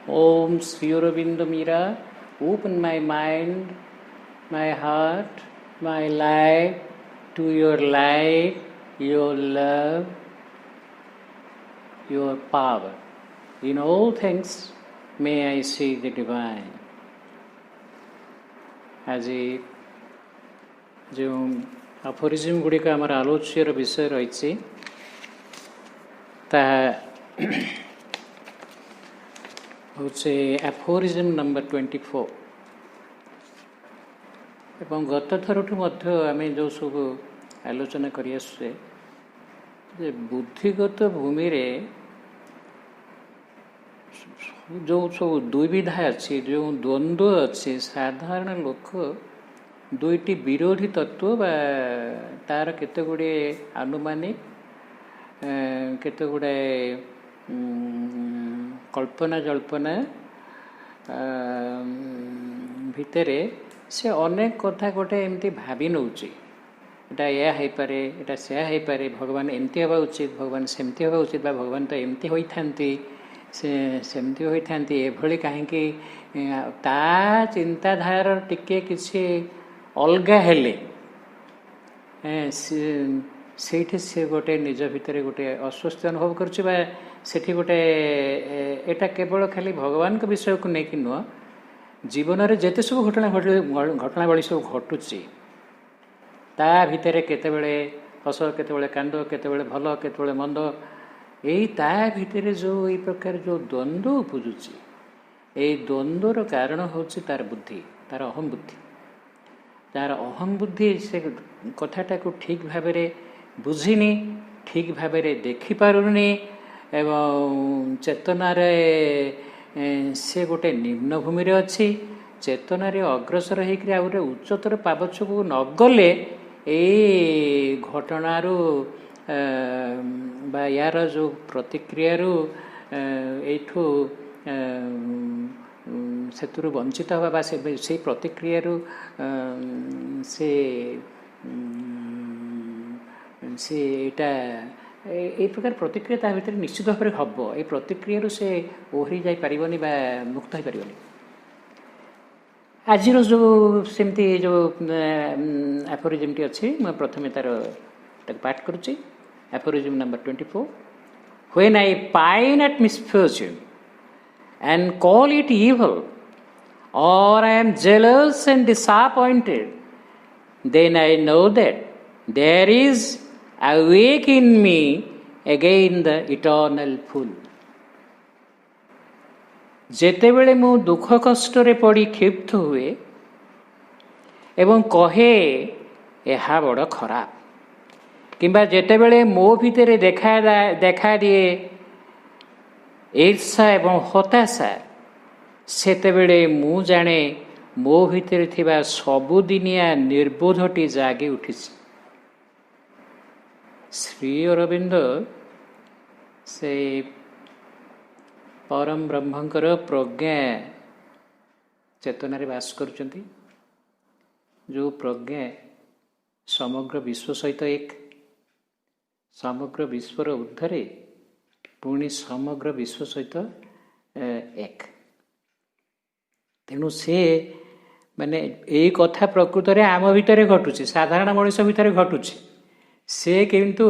Om Sri Aurobindo Mira, open my mind, my heart, my life to your light, your love, your power. In all things, may I see the divine. ଆଜି ଯେଉଁ ଆଫୋରିଜିମ୍ ଗୁଡ଼ିକ ଆମର ଆଲୋଚ୍ୟର ବିଷୟ ରହିଛି ତାହା ହେଉଛି ଆଫୋରିଜିମ୍ number 24 ଏବଂ ଗତ ଥରଠୁ ମଧ୍ୟ ଆମେ ଯେଉଁ ସବୁ ଆଲୋଚନା କରିଆସୁଛେ ଯେ ବୁଦ୍ଧିଗତ ଭୂମିରେ ଯେଉଁ ସବୁ ଦୁଇବିଧା ଅଛି, ଯେଉଁ ଦ୍ୱନ୍ଦ୍ୱ ଅଛି, ସାଧାରଣ ଲୋକ ଦୁଇଟି ବିରୋଧୀ ତତ୍ତ୍ୱ ବା ତା'ର କେତେ ଗୁଡ଼ିଏ ଆନୁମାନିକ କେତେ ଗୁଡ଼ାଏ କଳ୍ପନା ଜଳ୍ପନା ଭିତରେ ସେ ଅନେକ କଥା ଗୋଟେ ଏମିତି ଭାବି ନେଉଛି, ଏଇଟା ଏହା ହେଇପାରେ, ଏଇଟା ସେୟା ହେଇପାରେ, ଭଗବାନ ଏମିତି ହେବା ଉଚିତ, ଭଗବାନ ସେମିତି ହେବା ଉଚିତ, ବା ଭଗବାନ ତ ଏମିତି ହୋଇଥାନ୍ତି, ସେ ସେମିତି ହୋଇଥାନ୍ତି, ଏଭଳି କାହିଁକି, ତା ଚିନ୍ତାଧାରାର ଟିକେ କିଛି ଅଲଗା ହେଲେ ସେଇଠି ସେ ଗୋଟେ ନିଜ ଭିତରେ ଗୋଟେ ଅସ୍ୱସ୍ତି ଅନୁଭବ କରୁଛି, ବା ସେଠି ଗୋଟେ ଏଇଟା କେବଳ ଖାଲି ଭଗବାନଙ୍କ ବିଷୟକୁ ନେଇକି ନୁହଁ, ଜୀବନରେ ଯେତେ ସବୁ ଘଟଣାବଳୀ ସବୁ ଘଟୁଛି ତା ଭିତରେ କେତେବେଳେ ହସ, କେତେବେଳେ କାନ୍ଦ, କେତେବେଳେ ଭଲ, କେତେବେଳେ ମନ୍ଦ, ଏଇ ତା ଭିତରେ ଯେଉଁ ଏଇ ପ୍ରକାର ଯେଉଁ ଦ୍ୱନ୍ଦ୍ୱ ଉପୁଜୁଛି, ଏଇ ଦ୍ୱନ୍ଦ୍ୱର କାରଣ ହେଉଛି ତାର ବୁଦ୍ଧି, ତାର ଅହଂ ବୁଦ୍ଧି। ତାର ଅହଂ ବୁଦ୍ଧି ସେ କଥାଟାକୁ ଠିକ୍ ଭାବରେ ବୁଝିନି, ଠିକ୍ ଭାବରେ ଦେଖିପାରୁନି ଏବଂ ଚେତନାରେ ସେ ଗୋଟେ ନିମ୍ନଭୂମିରେ ଅଛି। ଚେତନାରେ ଅଗ୍ରସର ହେଇକରି ଆଉ ଗୋଟେ ଉଚ୍ଚତର ପାବଛକୁ ନ ଗଲେ ଏଇ ଘଟଣାରୁ ବା ୟାର ଯେଉଁ ପ୍ରତିକ୍ରିୟାରୁ ଏଇଠୁ ସେଥିରୁ ବଞ୍ଚିତ ହେବା ବା ସେଇ ପ୍ରତିକ୍ରିୟାରୁ ସେ ଏଇଟା ଏଇ ପ୍ରକାର ପ୍ରତିକ୍ରିୟା ତା ଭିତରେ ନିଶ୍ଚିତ ଭାବରେ ହେବ। ଏଇ ପ୍ରତିକ୍ରିୟାରୁ ସେ ଓହରି ଯାଇପାରିବନି ବା ମୁକ୍ତ ହୋଇପାରିବନି। ଆଜିର ଯେଉଁ ସେମିତି ଯେଉଁ ଆଫୋରିଜିମ୍ଟି ଅଛି, ମୁଁ ପ୍ରଥମେ ତାକୁ ପାଠ କରୁଛି। ଆଫୋରିଜିମ୍ number 24. When I pine at misfortune and call it evil, or I am jealous and disappointed, then I know that there is awake in me again the eternal full. ଯେତେବେଳେ ମୁଁ ଦୁଃଖ କଷ୍ଟରେ ପଡ଼ି କ୍ଷିପ୍ତ ହୁଏ ଏବଂ କହେ ଏହା ବଡ଼ ଖରାପ, କିମ୍ବା ଯେତେବେଳେ ମୋ ଭିତରେ ଦେଖାଦିଏ ଈର୍ଷା ଏବଂ ହତାଶା, ସେତେବେଳେ ମୁଁ ଜାଣେ ମୋ ଭିତରେ ଥିବା ସବୁଦିନିଆ ନିର୍ବୋଧଟି ଜାଗି ଉଠିଛି। ଶ୍ରୀ ଅରବିନ୍ଦ ସେ ପରମ ବ୍ରହ୍ମଙ୍କର ପ୍ରଜ୍ଞା ଚେତନାରେ ବାସ କରୁଛନ୍ତି, ଯେଉଁ ପ୍ରଜ୍ଞା ସମଗ୍ର ବିଶ୍ୱ ସହିତ ଏକ, ସମଗ୍ର ବିଶ୍ୱର ଉର୍ଦ୍ଧ୍ୱରେ, ପୁଣି ସମଗ୍ର ବିଶ୍ୱ ସହିତ ଏକ। ତେଣୁ ସେ ମାନେ ଏଇ କଥା ପ୍ରକୃତରେ ଆମ ଭିତରେ ଘଟୁଛି, ସାଧାରଣ ମଣିଷ ଭିତରେ ଘଟୁଛି। ସେ କିନ୍ତୁ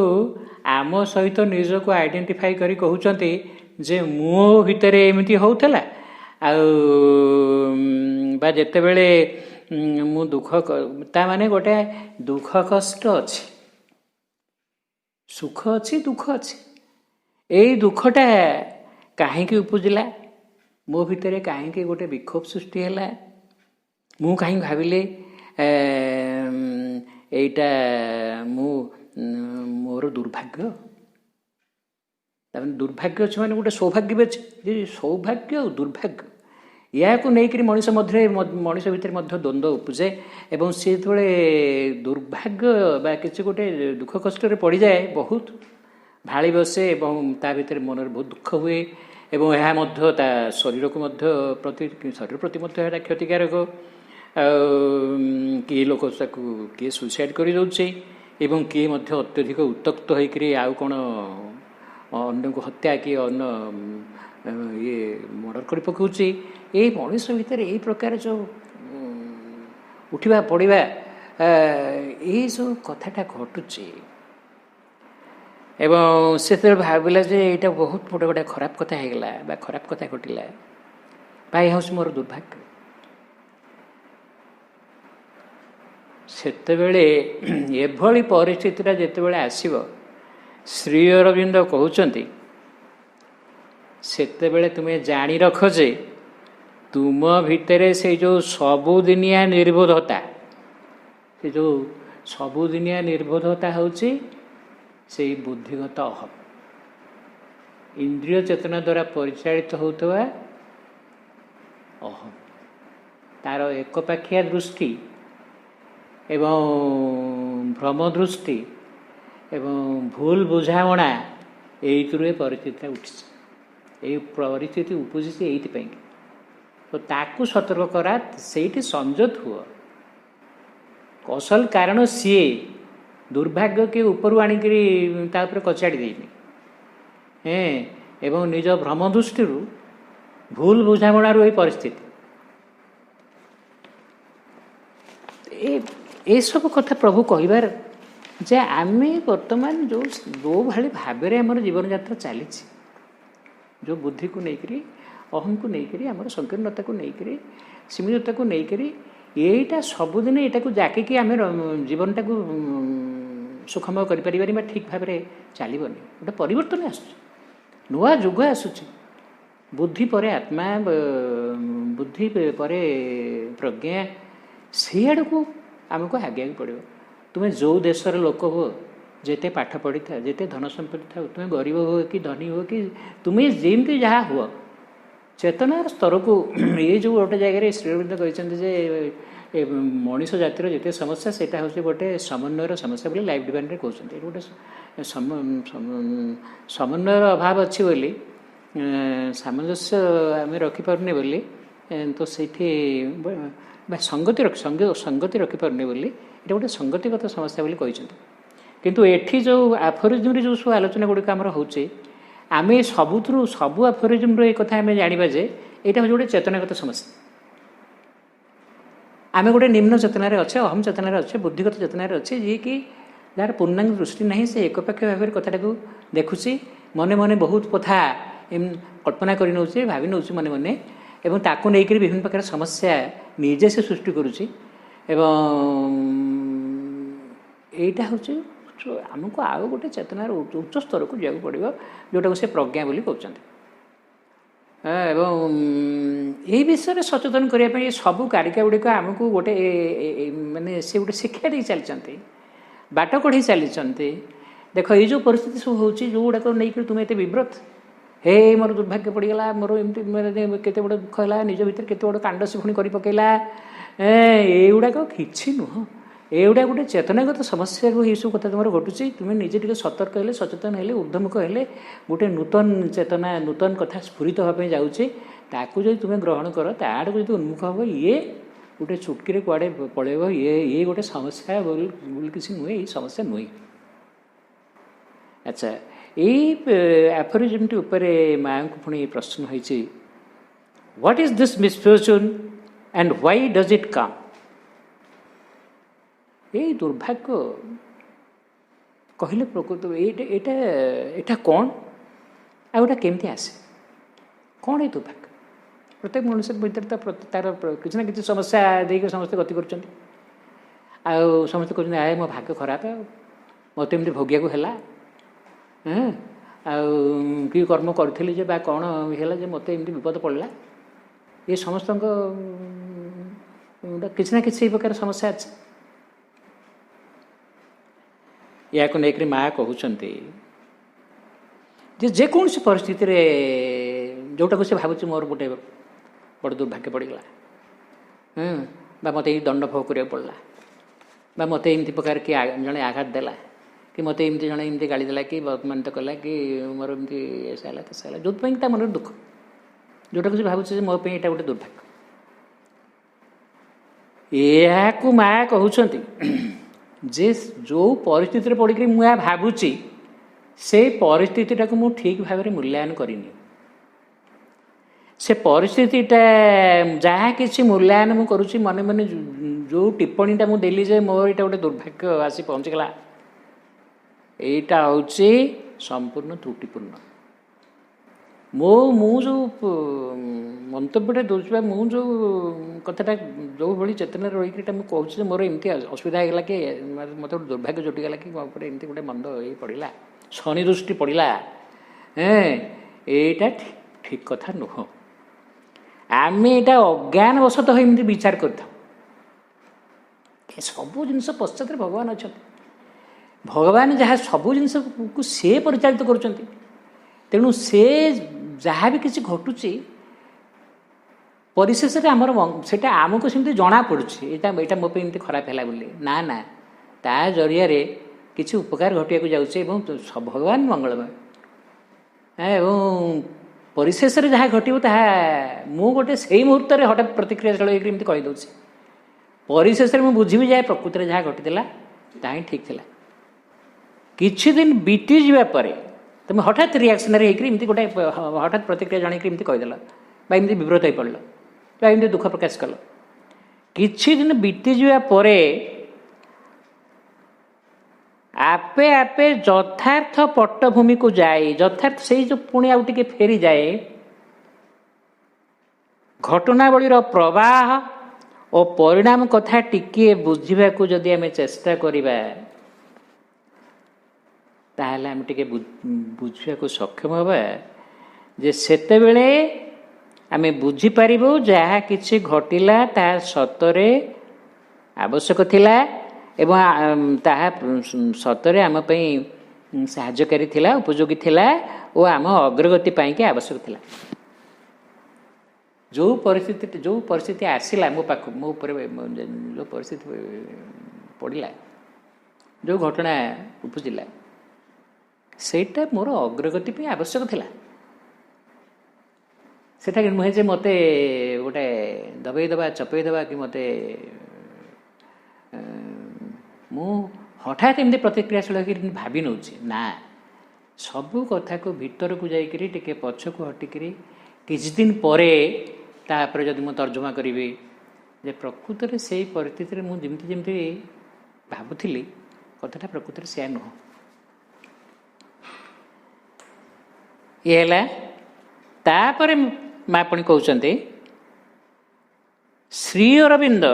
ଆମ ସହିତ ନିଜକୁ ଆଇଡେଣ୍ଟିଫାଇ କରି କହୁଛନ୍ତି ଯେ ମୋ ଭିତରେ ଏମିତି ହେଉଥିଲା, ଆଉ ବା ଯେତେବେଳେ ମୁଁ ତା ମାନେ ଗୋଟେ ଦୁଃଖ କଷ୍ଟ ଅଛି, ସୁଖ ଅଛି, ଦୁଃଖ ଅଛି। ଏଇ ଦୁଃଖଟା କାହିଁକି ଉପୁଜିଲା, ମୋ ଭିତରେ କାହିଁକି ଗୋଟେ ବିକ୍ଷୋଭ ସୃଷ୍ଟି ହେଲା, ମୁଁ କାହିଁକି ଭାବିଲି ଏଇଟା ମୋର ଦୁର୍ଭାଗ୍ୟ। ତାମାନେ ଦୁର୍ଭାଗ୍ୟ ଅଛି ମାନେ ଗୋଟେ ସୌଭାଗ୍ୟ ବି ଅଛି। ଯେ ସୌଭାଗ୍ୟ ଆଉ ଦୁର୍ଭାଗ୍ୟ, ଏହାକୁ ନେଇକରି ମଣିଷ ଭିତରେ ମଧ୍ୟ ଦ୍ୱନ୍ଦ୍ୱ ଉପୁଜେ ଏବଂ ସେ ଯେତେବେଳେ ଦୁର୍ଭାଗ୍ୟ ବା କିଛି ଗୋଟେ ଦୁଃଖ କଷ୍ଟରେ ପଡ଼ିଯାଏ, ବହୁତ ଭାଳି ବସେ ଏବଂ ତା ଭିତରେ ମନରେ ବହୁତ ଦୁଃଖ ହୁଏ ଏବଂ ଏହା ମଧ୍ୟ ତା ଶରୀର ପ୍ରତି ମଧ୍ୟ ଏହା କ୍ଷତିକାରକ। ଆଉ କିଏ ଲୋକ ତାକୁ କିଏ ସୁଇସାଇଡ଼୍ କରିଦେଉଛି ଏବଂ କିଏ ମଧ୍ୟ ଅତ୍ୟଧିକ ଉତ୍ତକ୍ତ ହୋଇକରି ଆଉ କ'ଣ अन्य को हत्या कि अन्य ये मर्डर कर पकाउछि ए मनुष्य भितर यही प्रकार जो उठिबा पड़िबा ये सब कथाटा घटुछि एवं से भाविला जे यहाँ बहुत बड़े गोटे खराब कथा होगला बा खराब कथा घटिला बा यह मोर दुर्भाग्य सेतेबेले एभली परिस्थितिटा जेतेबेले आसीबो श्री अरविंद कहउचंती सेतेबेले तुमे जानी रख जे तुम भितरे से जो सबुदिनिया निर्बोधता से जो सबुदिनिया निर्बोधता होची से बुद्धिगत अहम इंद्रिय चेतना द्वारा परिचालित होता अहम तार एकपाखिया दृष्टि एवं भ्रम दृष्टि एवं भूल बुझाणा यही परिस्थिति उठी परिस्थिति उपजी ये तो ताकू सतर्क करा से संजत हुआ कौशल कारण सी दुर्भाग्य के ऊपर आणिकी कचाड़ी देनी एवं निज भ्रम दृष्टि भूल बुझामणार यही परिस्थिति ये सब कथा प्रभु कहबार जे आमे वर्तमान जो जो भाई भाव आम जीवन यात्रा चली जो बुद्धि को लेकर अहम को लेकर आम संकीर्णता को लेकर सीमितता को लेकर यहीटा सबुदिन यहाँ जाकिकी आम जीवन टाक सुखमय कर ठीक भाव में चलनी गोटे परिवर्तन आस नुआ युग आसूची बुद्धि पर आत्मा बुद्धि पर प्रज्ञा से आड़ को आमको आगे पड़ो तुम्हें जो देशर लोक हो जेते पाठ पढ़ी था जेते धन संपत्ति था तुम्हें गरीब हो कि धनी हो कि तुम्हें जमी जहाँ हुआ चेतनार स्तर को ये जो गोटे जगह श्री अरविंद कहते मनीष जातिर जिते समस्या से हूँ गोटे समन्वयर समस्या बोली लाइफ डिवाइन में कहते गोटे समन्वयर अभाव अच्छी बोली सामंजस्य आम रखिपारे बोली तो से संगति रखिपारे बोली ये गोटे संगतिगत समस्या बोली कहते किंतु एठी जो आफोरिज्म जो सब आलोचना गुड़िक आमर होचे आमे सबुथु सबु आफोरिज्म एक कथा आम जाना जे यहाँ हूँ गोटे चेतनागत समस्या आमे गोटे निम्न चेतनार अच्छे अहम चेतनार अच्छे बुद्धिगत चेतनार अच्छे जी कि जार पूर्णांग दृष्टि ना से एकपाक्ष भाव कथा को देखुची मने मने बहुत कथा कल्पना कर नौचे भावी नौ मने मने एवं ताकू लेकर विभिन्न प्रकार समस्या निजे से सृष्टि करुच्ची एवं यहीटा हूँ आमको आउ गोटे चेतनार उच्च स्तर को जावाक पड़ो जोटा को से प्रज्ञा बोली कहते एवं यही विषय सचेतन करने सबू कारिका गुड़िक आमको गोटे माने से गोटे शिक्षा दे चलते बाट कढ़ी चलते देख ये जो परिस्थिति सब हो जो गुड़ाक नहीं तुम्हें एत विव्रत हे मोर दुर्भाग्य पड़गला मोर एमती केते बड़ दुख है निज भर केते बड़ कांड से पुणी कर पकेला युड़ाक कि नुह एगुड़ा गोटे चेतनागत समस्या को ये सब कथा तुम घटुची तुम्हें निजे टे सतर्क है सचेतन है उद्यमक है गोटे नूतन चेतना नूतन कथा स्फुरित होगा जाऊँचे ताकू जो तुम्हें ग्रहण कर ताड़ को जो उन्मुख हम ये गोटे चुटकी कुआड़े पलैब ये गोटे समस्या बोल किसी नुहे ये समस्या नुहे अच्छा ये एफोरिज्म उपर माँ को पुणी प्रश्न होती what is this misfortune and why does it come ये दुर्भाग्य कहले प्रकृत यहाँ कौन आटा केमती आसे कौन ये दुर्भाग्य प्रत्येक मनुष्य भीतर तार किसी ना किसी समस्या देकर समस्ते गति कर समस्ते कहते आए मो भाग्य खराब मत एमती भोगिया को है कि कर्म करी जे कौन है मत एमती विपद पड़ला ये समस्त किसी ना किसी प्रकार समस्या अच्छे या को लेकर माँ कहते जेकोसी परिस्थिति जोटा को से भावुँ मोर गोटे बड़ दुर्भाग्य पड़गला मत दंड भोग करा पड़ा मत एमती प्रकार कि जड़े आघात देला कि मत एमती जड़े एमती गाड़ी देला कि अपमानित कला कि मोर एमती ऐसा है तैसा है जो मन दुख जोटा को भावुँ मो पे यहाँ गोटे दुर्भाग्य या माँ कहते जे जो परिस्थिति पड़क मुझे भावुची से परिस्थितिटा को मुझे ठीक भाव में मूल्यांकन करनी से परिस्थितिटा जहाँ कि मूल्यांकन मुझे करुँच मन मन जो टिप्पणीटा मुझे देली जे मोर यहाँ गोटे दुर्भाग्य आसी पहुँचीगला यहाँ हूँ संपूर्ण त्रुटिपूर्ण जो मंतव्यटा दूसरा मुझे कथाटा जो भाई चेतना रही मुझे मोर एमती असुविधा होगा कि मत गोटे दुर्भाग्य जुटिगला कि एमती गोटे मंद ये पड़ा शनि दृष्टि पड़ा यहाँ ठीक कथा नुह आम यहाँ अज्ञान वशतः एमती विचार कर सबू जिन पश्चात भगवान अच्छा भगवान जहाँ सबू जिन को सी परिचालित कर तेणु से जहाँ भी किसी घटुची परिशेष आमर सेटा आमको सेमती जना पड़ुची यहाँ मो एमती खराब है बोली ना ना ता जरिया किसी उपकार घटिया को जाऊँचे भगवान मंगलमय एवं परिशेष जहाँ घटो ता मु गोटे से मुहूर्त हठात प्रतिक्रियाशील होती कहीदे परिशेष में बुझी जाए प्रकृति में जहाँ घटीला ताही ठीक थिला किछि दिन बीती जापर तुम हठात रिएक्शनरी होती गोटे हठात प्रतिक्रिया जनक एमती कहीदेल एमती विव्रत हो पड़ल एमती दुख प्रकाश कल किछि दिन बीती जापर आपे आपे यथार्थ पट्टभूमि को जाए यथार्थ से जो पुणी आउ टिके फेरी जाए घटनावलीर प्रवाह और परिणाम कथा टिके बुझा को जदि आम चेष्टा करिबा ताहले आम टिके बुझा को सक्षम हबा जे सेते बेले आम बुझी पारिबो जहा किछि घटिला ता सतरे आवश्यक थिला एवं ताहा सतरे आम पई साहाय्यकारी थिला उपयोगी थिला और आम अग्रगति पाई के आवश्यक थिला जो परिस्थिति आसला मो पाख मो ऊपर जो परिस्थिति पड़ा जो घटना उपजिला सेटा मोर अग्रगति पे आवश्यक थिला सेटा नुहे जे मते गोटे दबाई दबा चपई दबा कि मते मु हठात एमती प्रतिक्रियाशील भावी नौ ना सबू कथा को भीतर को जाइकरी टिके पछक हटिकी किछि दिन परे तापर जदि मैं तर्जमा करी जे प्रकृत में से परिस्थिति में मुझे जमी भावुली कथाटा प्रकृत में से नुह ये तापर मापणी कहते श्री अरविंद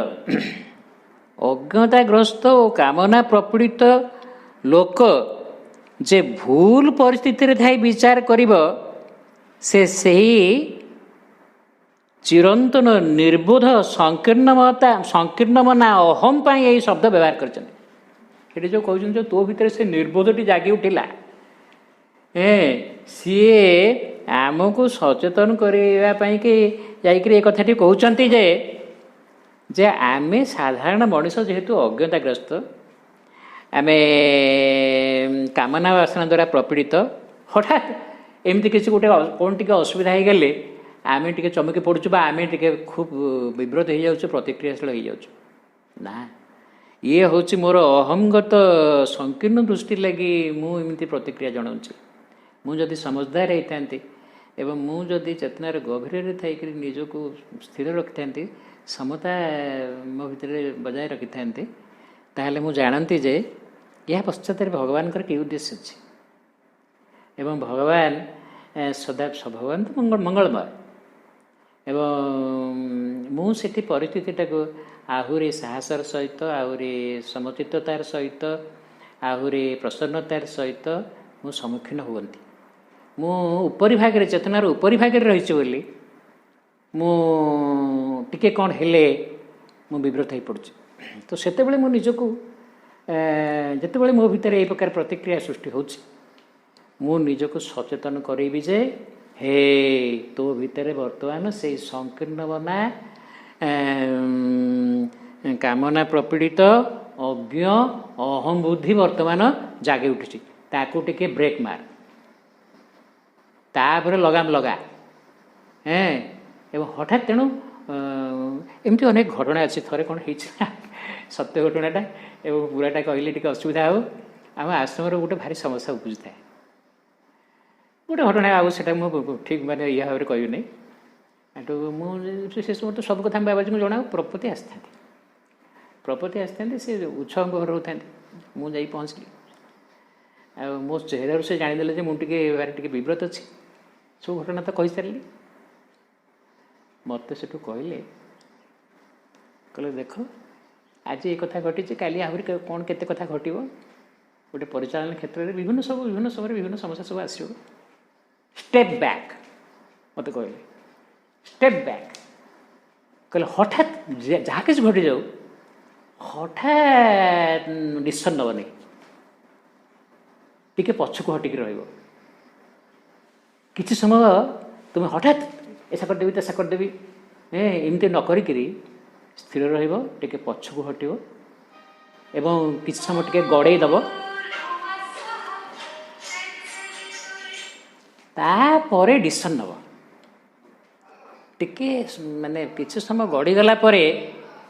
अज्ञताग्रस्त और कामना प्रपीड़ित लोक जे भूल परिस्थिति थाई विचार करिब से सही चिरंतन निर्बोध संकीर्ण मना अहम पाई यही शब्द व्यवहार कर जो कहते जो तो भितर से निर्बोधटी जागी उठिला सीए आमको सचेतन करने कि जाकि कथाटी कहते जे आमे साधारण मनीष जेहेतु अज्ञताग्रस्त आमे कामना वासना द्वारा प्रपीड़ित हठात एमती किसी गोटे कौन टी असुविधा हो गले आमे टिके चमकी पड़ुचु आमे टिके खूब विव्रत हो जाऊँ प्रतिक्रियाशील हो जाऊँ ना ये हूँ मोर अहमगत संकीर्ण दृष्टि लगी मुझे प्रतिक्रिया जनाऊँगी मुझे समझदार होता एवं मुझे चेतनार गभीर थी निजक स्थिर रखि था समता मो भितर बजाय रखि था ताहले मु जानती जे यह पश्चात भगवान कि उद्देश्य अच्छे एवं भगवान सदा भगवान तो मंगलमय एवं मुझे परिस्थितिटा को आहुरी साहसर सहित आहुरी समचित्ततार सहित आहुरी प्रसन्नतार सहित मु सम्मुखीन हुअन्ति मु उपरि भाग चेतनार उपरि भाग रही बोली मु टिके कौन हेले मु विव्रत हो पड़ुछि तो सेते बेले मु निजको जेतेबेले मो भितर यही प्रकार प्रतिक्रिया सृष्टि होछि मु निजको सचेतन करेबी जे हे तो भितर वर्तमान से संकीर्ण बना कामना प्रपीड़ित अज्ञ अहम बुद्धि वर्तमान जागे उठी ताकू टिके ब्रेक मार तापर लगाम लगा एवं हठात तेणु एमती अनेक घटना अच्छी थे कौन हो सत्य घटनाटा एवं पूराटा कहले टी असुविधा हो आम आश्रम गोटे भारी समस्या उपजी थाए गोटे घटना आटा मुझे ठीक मैंने या भाव में कहना एटू मुझे तो सब कथा बाबाजी को जना प्रपति आसता प्रपति आसता से उत्सव घर रोता मुझे पहुँचली मो चेहरा से जाणीदे मुझे भारी विव्रत अच्छी सब घटना तो कही सारे मत से कहले कहले देख आज ये कथा घटी काली आहरी कौन केते कथा घटो गोटे परिचालन क्षेत्र में विभिन्न समय विभिन्न समस्या सब आस स्टेप बैक मत कहले स्टेप बैक कहले हठात जहाँ किसी घटी जाऊ हठात डिसिजन नबनी टिके पछकू हटिक किसी समय तुम हठात ऐसा करदेवी तैसा करदेवी एमती न करी स्थिर रे पछकू हटो एवं किसी समय टिके गड़े दब तापर डिसिजन नब टिके माने किसी समय गड़ी गला परे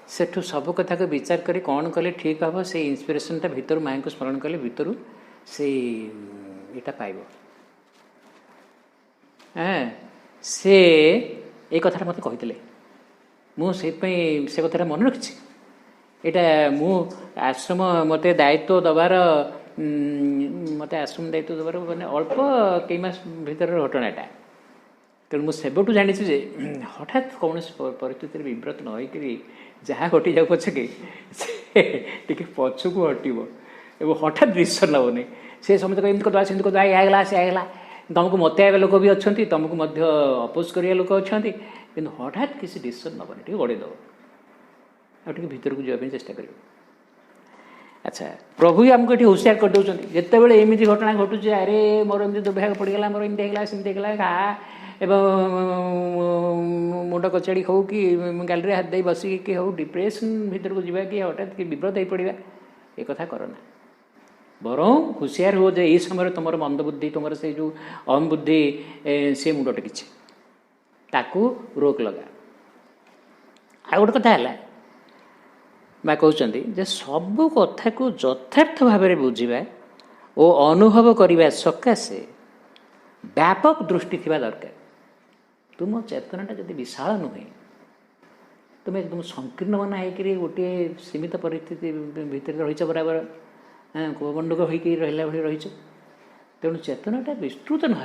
सेठू सब कथा को विचार करी कौन कले ठीक हम से इंस्पिरेशनटा भितर माँ को स्मरण कले भितर से यहाँ पाइब से ये कथा मत कही मुझे से कथा मन रखी यहाँ मु आश्रम मत दायित्व दबार मत आश्रम दायित्व दबार मैंने अल्प कई मास भीतर घटनाटा तेणु मुझे सेबठू जानी हठात कौन परिस्थिति विव्रत न होकर जहाँ घटी जाऊ पछके टे पछकू हटो एवं हठात डिसिजन नबनी से समझते एमती करदा सेमती करदा आगला से आगला तुमको मत आए लोक भी अच्छा तुमको अपोज करिया लोक अच्छा कि हठात किसी डिसिजन नबनी टे गड़ेदेव आगे भीतर को जावाई चेष्टा कर अच्छा प्रभु ही आमको ये होशियार करदे जिते बड़े एमती घटना घटुचे अरे मोर एमती दुर्भाग्य पड़गला मोर एमती होगा सेमती होगा घा एवं मुंड कचाड़ी हो कि गाड़ी हाथ दे बसिक हो डिप्रेशन भीतर को जावा कि हठात कि विव्रत हो पड़ा ये कथा करना बरं होशियार हो जे ये समय तुम मंदबुद्धि तुम से जो अहम बुद्धि से मुंड टेकी ताकू रोक लगा आ गोटे कथा है मैं कहते जे सबू कथा को यथार्थ भाव में बुझा और अनुभव करने सकाशे व्यापक दृष्टि थी दरकार तुम चेतनाटा जब विशाल नुहे तुम एकदम संकीर्ण मना होकर गोटे सीमित परिस्थिति भितर रही बराबर कुबंडक होकर रहा भाई रही तेणु चेतनाटा विस्तृत ना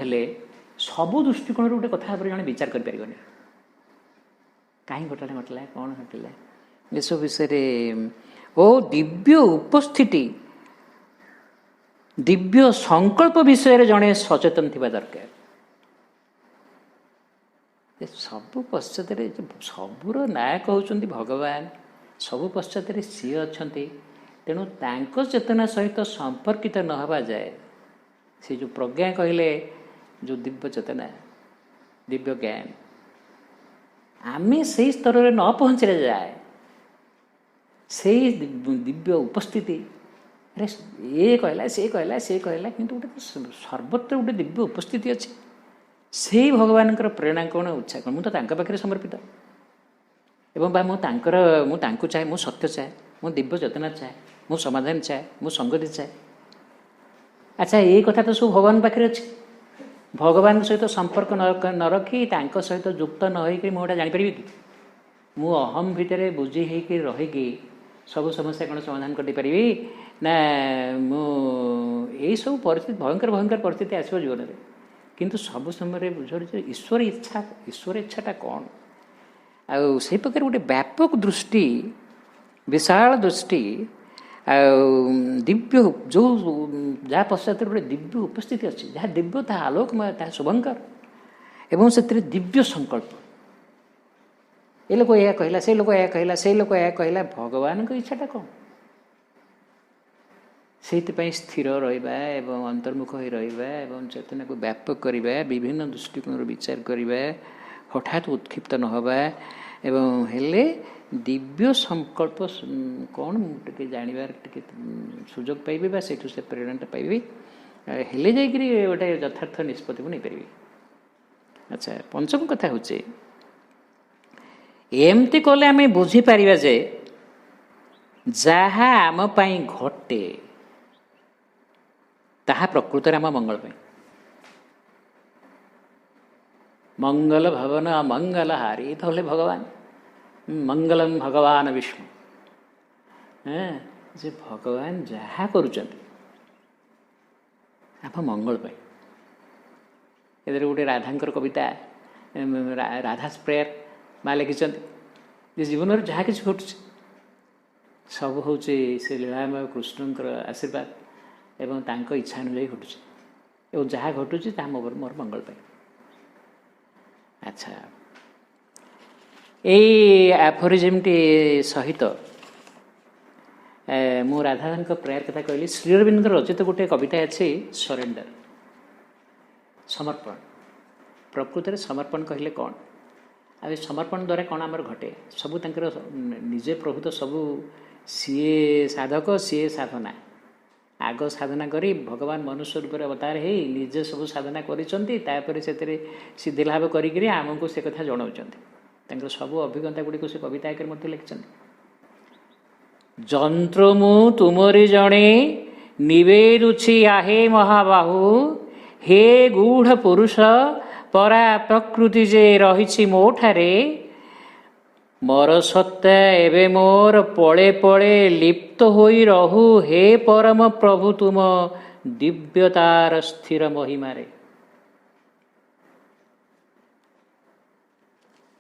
सबू दृष्टिकोण गोटे कथा जड़े विचार कर कहीं घटना घटला कौन घटला ये सब विषय ओ दिव्य उपस्थिति दिव्य संकल्प विषय जड़े सचेतन थी दरकार सबू पश्चात सबूर नायक होती भगवान सबू पश्चात सी अच्छा तेणु तांको चेतना सहित संपर्कित न हवा जाए से जो प्रज्ञा कहले जो दिव्य चेतना दिव्य ज्ञान आमे से स्तर में न पहुँचले जाए से दिव्य उपस्थिति अरे ये कहला से कहला से कहला किंतु गोटे सर्वत्र गोटे दिव्य उपस्थिति अच्छी से भगवान प्रेरणा कौन उत्साह कौन मुझे पाखे समर्पित एवं बा मुझे चाहे मु सत्य चाहे मु दिव्य चेतना चाहे मु समाधान चाहे मु संगति चाहे अच्छा ये कथा तो सब भगवान पाखे अच्छी भगवान सहित संपर्क न रखी सहित युक्त न होकर मुझे जापरि कि मु अहम भितर बुझी होकर रहीकि सब समस्या कौन समाधान कर ना मु यही सब परिस्थिति भयंकर भयंकर परिस्थिति आसो जीवन में किंतु सब समय बुझे ईश्वर इच्छाटा कौन आई प्रकार गोटे व्यापक दृष्टि विशाल दृष्टि दिव्य जो जहाँ पश्चात गोटे दिव्य उपस्थिति अच्छी जहाँ दिव्य ता आलोकमय ता शुभंकर एवं से दिव्य संकल्प ये लोक यह कहला से लोक यह कहला से लोक यह कहला भगवान को इच्छाटा कौन से स्थिर रहा एवं अंतर्मुख हो रहा एवं चेतना को व्यापक करवा विभिन्न दृष्टिकोण विचार करवा हठात उत्क्षिप्त न हवा एवं हेले दिव्य संकल्प कौन टे जानवर टे सुजोग पाइबे से प्रेरणाटा पाइबे हेले जाकरी गोटे यथार्थ निष्पत्ति को नहीं पारि अच्छा पंचम कथा हूँ एमती कले आम बुझीपर जे जहाँ आम घटे ताहा प्रकृत आम मंगल ମଙ୍ଗଲ ଭବନ ମଙ୍ଗଲହାରୀ ତ ହେଲେ ଭଗବାନ। ମଙ୍ଗଲମ ଭଗବାନ ବିଷ୍ଣୁ। ଯେ ଭଗବାନ ଯାହା କରୁଛନ୍ତି ଆମ ମଙ୍ଗଳ ପାଇଁ। ଏଥିରେ ଗୋଟେ ରାଧାଙ୍କର କବିତା, ରାଧାସ୍ ପ୍ରେୟାର ମା ଲେଖିଛନ୍ତି ଯେ ଜୀବନରେ ଯାହା କିଛି ଘଟୁଛି ସବୁ ହେଉଛି ସେ ଲୀଳାମୟ କୃଷ୍ଣଙ୍କର ଆଶୀର୍ବାଦ ଏବଂ ତାଙ୍କ ଇଚ୍ଛା ଅନୁଯାୟୀ ଘଟୁଛି, ଏବଂ ଯାହା ଘଟୁଛି ତାହା ମୋର ମଙ୍ଗଳ ପାଇଁ। ଆଚ୍ଛା, ଏଇ ଆଫୋରିଜିମଟି ସହିତ ମୁଁ ରାଧାଙ୍କ ପ୍ରେୟାର କଥା କହିଲି। ଶ୍ରୀ ଅରବିନ୍ଦଙ୍କ ରଚିତ ଗୋଟେ କବିତା ଅଛି ସରେଣ୍ଡର, ସମର୍ପଣ। ପ୍ରକୃତରେ ସମର୍ପଣ କହିଲେ କ'ଣ? ଆଉ ଏ ସମର୍ପଣ ଦ୍ୱାରା କ'ଣ ଆମର ଘଟେ? ସବୁ ତାଙ୍କର ନିଜେ ପ୍ରଭୁ ତ ସବୁ, ସିଏ ସାଧକ ସିଏ ସାଧନା। ଆଗ ସାଧନା କରି ଭଗବାନ ମନୁଷ୍ୟ ରୂପରେ ଅବତାର ହେଇ ନିଜେ ସବୁ ସାଧନା କରିଛନ୍ତି, ତାପରେ ସେଥିରେ ସିଦ୍ଧି ଲାଭ କରିକିରି ଆମକୁ ସେ କଥା ଜଣାଉଛନ୍ତି। ତାଙ୍କର ସବୁ ଅଭିଜ୍ଞତା ଗୁଡ଼ିକୁ ସେ କବିତା ଆକାରରେ ମଧ୍ୟ ଲେଖିଛନ୍ତି। ଯନ୍ତ୍ର ମୁଁ ତୁମରି ଜଣେ ନିବେଦୁଛି ଆହେ ମହାବାହୁ, ହେ ଗୂଢ଼ ପୁରୁଷ ପରା ପ୍ରକୃତି ଯେ ରହିଛି ମୋ ଠାରେ, ମୋର ସତ୍ତା ଏବେ ମୋର ପଳେ ପଳେ ଲିପ୍ତ ହୋଇ ରହୁ, ହେ ପରମ ପ୍ରଭୁ ତୁମ ଦିବ୍ୟତାର ସ୍ଥିର ମହିମାରେ।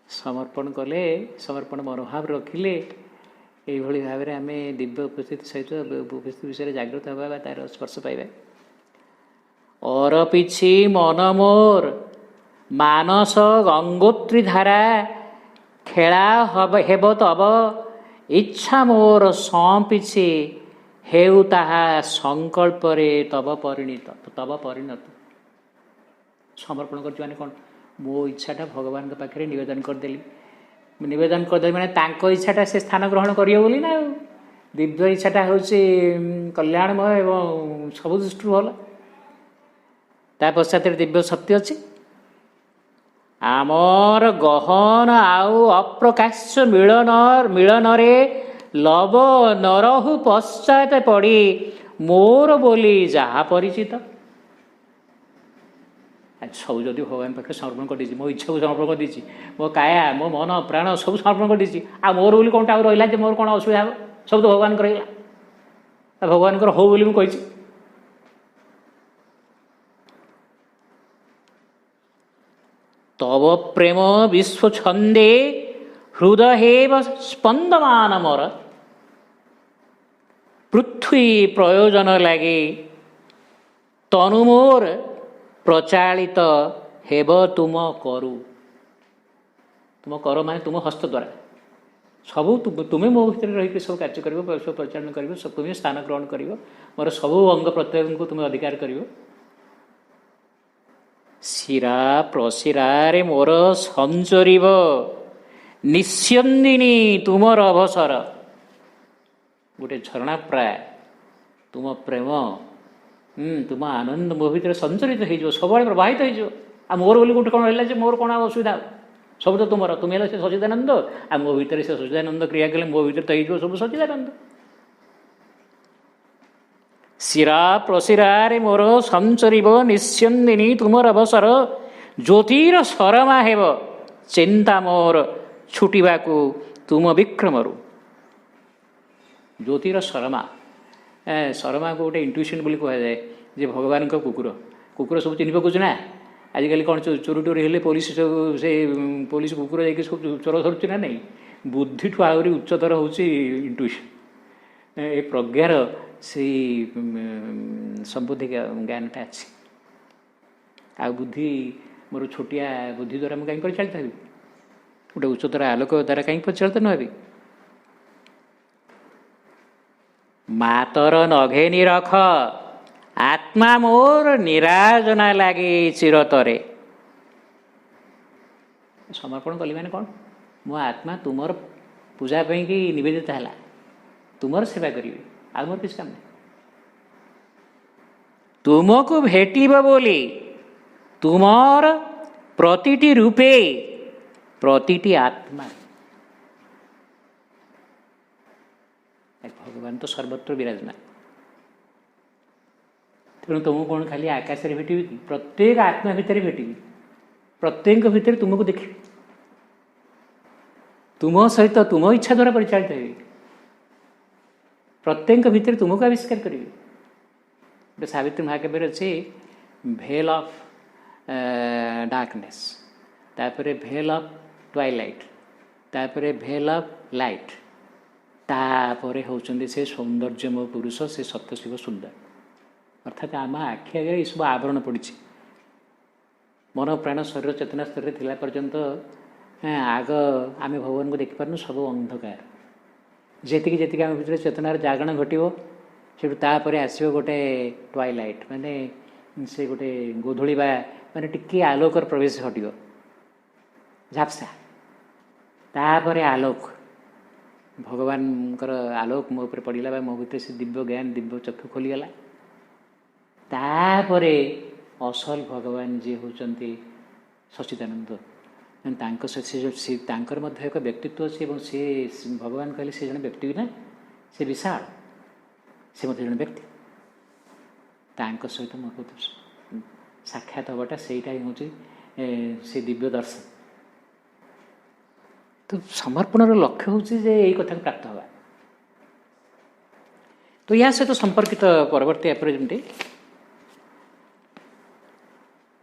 ସମର୍ପଣ କଲେ, ସମର୍ପଣ ମନୋଭାବ ରଖିଲେ ଏଇଭଳି ଭାବରେ ଆମେ ଦିବ୍ୟ ଉପସ୍ଥିତି ସହିତ ଉପସ୍ଥିତି ବିଷୟରେ ଜାଗ୍ରତ ହେବା ବା ତାର ସ୍ପର୍ଶ ପାଇବା। ଅରପିଛି ମନ ମୋର ମାନସ ଗଙ୍ଗୋତ୍ରୀ ଧାରା, ଖେଳା ହେବ ତବ ଇଚ୍ଛା ମୋର ସଁପିଛି, ହେଉ ତାହା ସଂକଳ୍ପରେ ତବ ପରିଣତ। ସମର୍ପଣ କରୁଛି ମାନେ କ'ଣ? ମୋ ଇଚ୍ଛାଟା ଭଗବାନଙ୍କ ପାଖରେ ନିବେଦନ କରିଦେଲି। ନିବେଦନ କରିଦେଲି ମାନେ ତାଙ୍କ ଇଚ୍ଛାଟା ସେ ସ୍ଥାନ ଗ୍ରହଣ କରିବ ବୋଲି ନା। ଆଉ ଦିବ୍ୟ ଇଚ୍ଛାଟା ହେଉଛି କଲ୍ୟାଣମୟ ଏବଂ ସବୁ ଦୃଷ୍ଟିରୁ ଭଲ। ତା ପଶ୍ଚାତରେ ଦିବ୍ୟ ସତ୍ୟ ଅଛି। ଆମର ଗହନ ଆଉ ଅପ୍ରକାଶ୍ୟ ମିଳନରେ ଲବ ନରହୁ ପଶ୍ଚାତ ପଡ଼ି, ମୋର ବୋଲି ଯାହା ପରିଚିତ। ସବୁ ଯଦି ଭଗବାନ ପାଖରେ ସମର୍ପଣ କରିଦେଇଛି, ମୋ ଇଚ୍ଛାକୁ ସମର୍ପଣ କରିଦେଇଛି, ମୋ କାୟା ମୋ ମନ ପ୍ରାଣ ସବୁ ସମର୍ପଣ କରିଦେଇଛି, ଆଉ ମୋର ବୋଲି କ'ଣଟା ଆଉ ରହିଲା ଯେ ମୋର କ'ଣ ଅସୁବିଧା ହେବ? ସବୁ ତ ଭଗବାନଙ୍କର ରହିଲା। ଭଗବାନଙ୍କର ହଉ ବୋଲି ମୁଁ କହିଛି। ତବ ପ୍ରେମ ବିଶ୍ୱ ଛନ୍ଦେ ହୃଦୟ ହେବ ସ୍ପନ୍ଦମାନ ମୋର, ପୃଥ୍ୱୀ ପ୍ରୟୋଜନ ଲାଗି ତନୁ ମୋର ପ୍ରଚାଳିତ ହେବ ତୁମ କରୁ। ତୁମ କର ମାନେ ତୁମ ହସ୍ତ ଦ୍ୱାରା ସବୁ ତୁମେ ମୋ ଭିତରେ ରହିକି ସବୁ କାର୍ଯ୍ୟ କରିବ, ସବୁ ପରିଚାଳନା କରିବ, ତୁମେ ସ୍ଥାନ ଗ୍ରହଣ କରିବ, ମୋର ସବୁ ଅଙ୍ଗ ପ୍ରତ୍ୟଙ୍ଗକୁ ତୁମେ ଅଧିକାର କରିବ। ଶିରା ପ୍ରଶିରାରେ ମୋର ସଞ୍ଚରିବ ନିସ୍ୟନ୍ଦିନୀ ତୁମର ଅବସର। ଗୋଟେ ଝରଣା ପ୍ରାୟ ତୁମ ପ୍ରେମ, ତୁମ ଆନନ୍ଦ ମୋ ଭିତରେ ସଞ୍ଚରିତ ହେଇଯିବ, ସବୁବେଳେ ପ୍ରବାହିତ ହେଇଯିବ। ଆଉ ମୋର ବୋଲି ଗୋଟେ କ'ଣ ରହିଲା ଯେ ମୋର କ'ଣ ଆଉ ଅସୁବିଧା ହେବ? ସବୁ ତ ତୁମର, ତୁମେ ହେଲେ ସେ ସଚିଦାନନ୍ଦ, ଆଉ ମୋ ଭିତରେ ସେ ସଚିଦାନନ୍ଦ କ୍ରିୟା କଲେ ମୋ ଭିତରେ ତ ହେଇଯିବ ସବୁ ସଚିଦାନନ୍ଦ। ଶିରା ପ୍ରଶିରାରେ ମୋର ସଞ୍ଚରିବ ନିସ୍ୟନ୍ଦିନୀ ତୁମର ଅବସର, ଜ୍ୟୋତିର ଶରମା ହେବ ଚିନ୍ତା ମୋର ଛୁଟିବାକୁ ତୁମ ବିକ୍ରମରୁ। ଜ୍ୟୋତିର ଶରମା, ଶରମାକୁ ଗୋଟେ ଇଣ୍ଟୁଇସନ୍ ବୋଲି କୁହାଯାଏ, ଯେ ଭଗବାନଙ୍କ କୁକୁର ସବୁ ଚିହ୍ନି ପକାଉଛି ନା। ଆଜିକାଲି କ'ଣ ଚୋରି ଟୋରି ହେଲେ ପୋଲିସ ସବୁ ସେ ପୋଲିସ କୁକୁର ଯାଇକି ସବୁ ଚୋର ଧରୁଛି ନା ନାହିଁ। ବୁଦ୍ଧିଠୁ ଆହୁରି ଉଚ୍ଚତର ହେଉଛି ଇଣ୍ଟୁଇସନ୍। ଏ ପ୍ରଜ୍ଞାର ସେଇ ସମ୍ବୁଦ୍ଧି ଜ୍ଞାନଟା ଅଛି। ଆଉ ବୁଦ୍ଧି ମୋର ଛୋଟିଆ ବୁଦ୍ଧି ଦ୍ୱାରା ମୁଁ କାହିଁକି ପରିଚାଳିତ ହେବି? ଗୋଟେ ଉଚ୍ଚତର ଆଲୋକ ଦ୍ୱାରା କାହିଁକି ପରିଚାଳିତ ନ ହେବି? ମାତର ନଘେନି ରଖ ଆତ୍ମା ମୋର ନିରାଜନା ଲାଗି ଚିରତରେ। ସମର୍ପଣ କଲି ମାନେ କ'ଣ? ମୋ ଆତ୍ମା ତୁମର ପୂଜା ପାଇଁକି ନିବେଦିତ ହେଲା, ତୁମର ସେବା କରିବି, ଆଉ ମୋର କିଛି କାମ ନାହିଁ। ତୁମକୁ ଭେଟିବ ବୋଲି ତୁମର ପ୍ରତିଟି ରୂପେ ପ୍ରତିଟି ଆତ୍ମା। ଭଗବାନ ତ ସର୍ବତ୍ର ବିରାଜମାନ। ତେଣୁ ତୁମକୁ କ'ଣ ଖାଲି ଆକାଶରେ ଭେଟିବି କି? ପ୍ରତ୍ୟେକ ଆତ୍ମା ଭିତରେ ଭେଟିବି। प्रत्येक भितर तुमको देखिए, तुम सहित तुम इच्छा द्वारा परिचालित हे, प्रत्येक भितर तुमको आविष्कार करेंगे। गोटे सावित्री महाकाव्य अच्छी भेल ऑफ डार्कनेस, तापर भेल ऑफ ट्वाइलाइट, तापर भेल ऑफ लाइट, तापर होचंदी से सौंदर्यमय पुरुष, से सत्य शिव सुंदर। अर्थात आम आखि आगे ये सब आवरण पड़ी, मन प्राण शरीर चेतना स्तर थिला पर्यंत आग आम भगवान को देखिपारनु, सब अंधकार। जेतिकी जेतिकी आम भीतर चेतनार जागरण घटिव, से आसो गोटे ट्वाइलाइट, माने से गोटे गोधूली बा माने टिके आलोकर प्रवेश घटिव, झापसा, तापर आलोक, भगवान आलोक मो उपर पड़ला, बा मो भीतर से दिव्य ज्ञान दिव्य चक्षु खोलीगला। तापर असल भगवान जी होचंती सच्चिदानंद, तांकर मध्य एक व्यक्तित्व अच्छे, और सी भगवान कहले से जन व्यक्ति ना, से विशाल, से मत जन व्यक्ति, तांक सहित मो साक्षात हवाटा सेटा ही हूँ से दिव्य दर्शन। तो समर्पण लक्ष्य हूँ यही कथा प्राप्त हवा। तो या सहित संपर्कित परवर्ती एपरमेंट,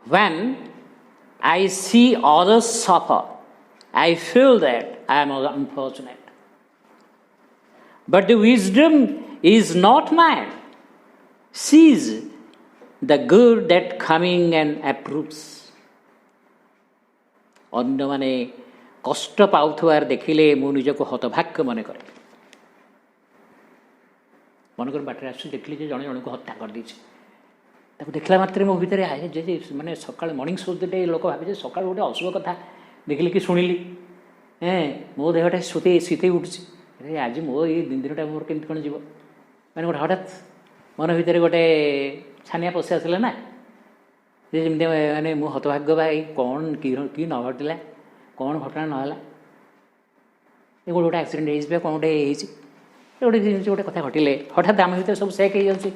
when I see others suffer, I feel that I am unfortunate. But the wisdom is not mine. Sees the good that coming and approves. अन्य माने कष्ट पाउथुआर देखिले मु निजको हतभाग्य मन करे। मन कर बाटर आसु देखली जे जणे जणे को हत्या कर दीछि, ताको देखला मात्रे मो भीतर आए जे माने सकाळ मॉर्निंग शो दे लोक भाबे जे सकाळ गोटे अशुभ कथा देखिले कि सुनिली, मो देहटा सुते शीते उठुछि, अरे आज मो ये दिनटा मोर केमति कोन जीव, माने गोटे हठात मन भीतर गोटे छानिया पशि आसला ना, जे जेमति माने मो हतभाग्य भाई कौन कि न घटिला, कौन घटना नहला, ये गोटे एक्सीडेंट हो कौन गोटे गोटे कथा घटिले हठात आम भीतर सब सेक हो जाऊँगी,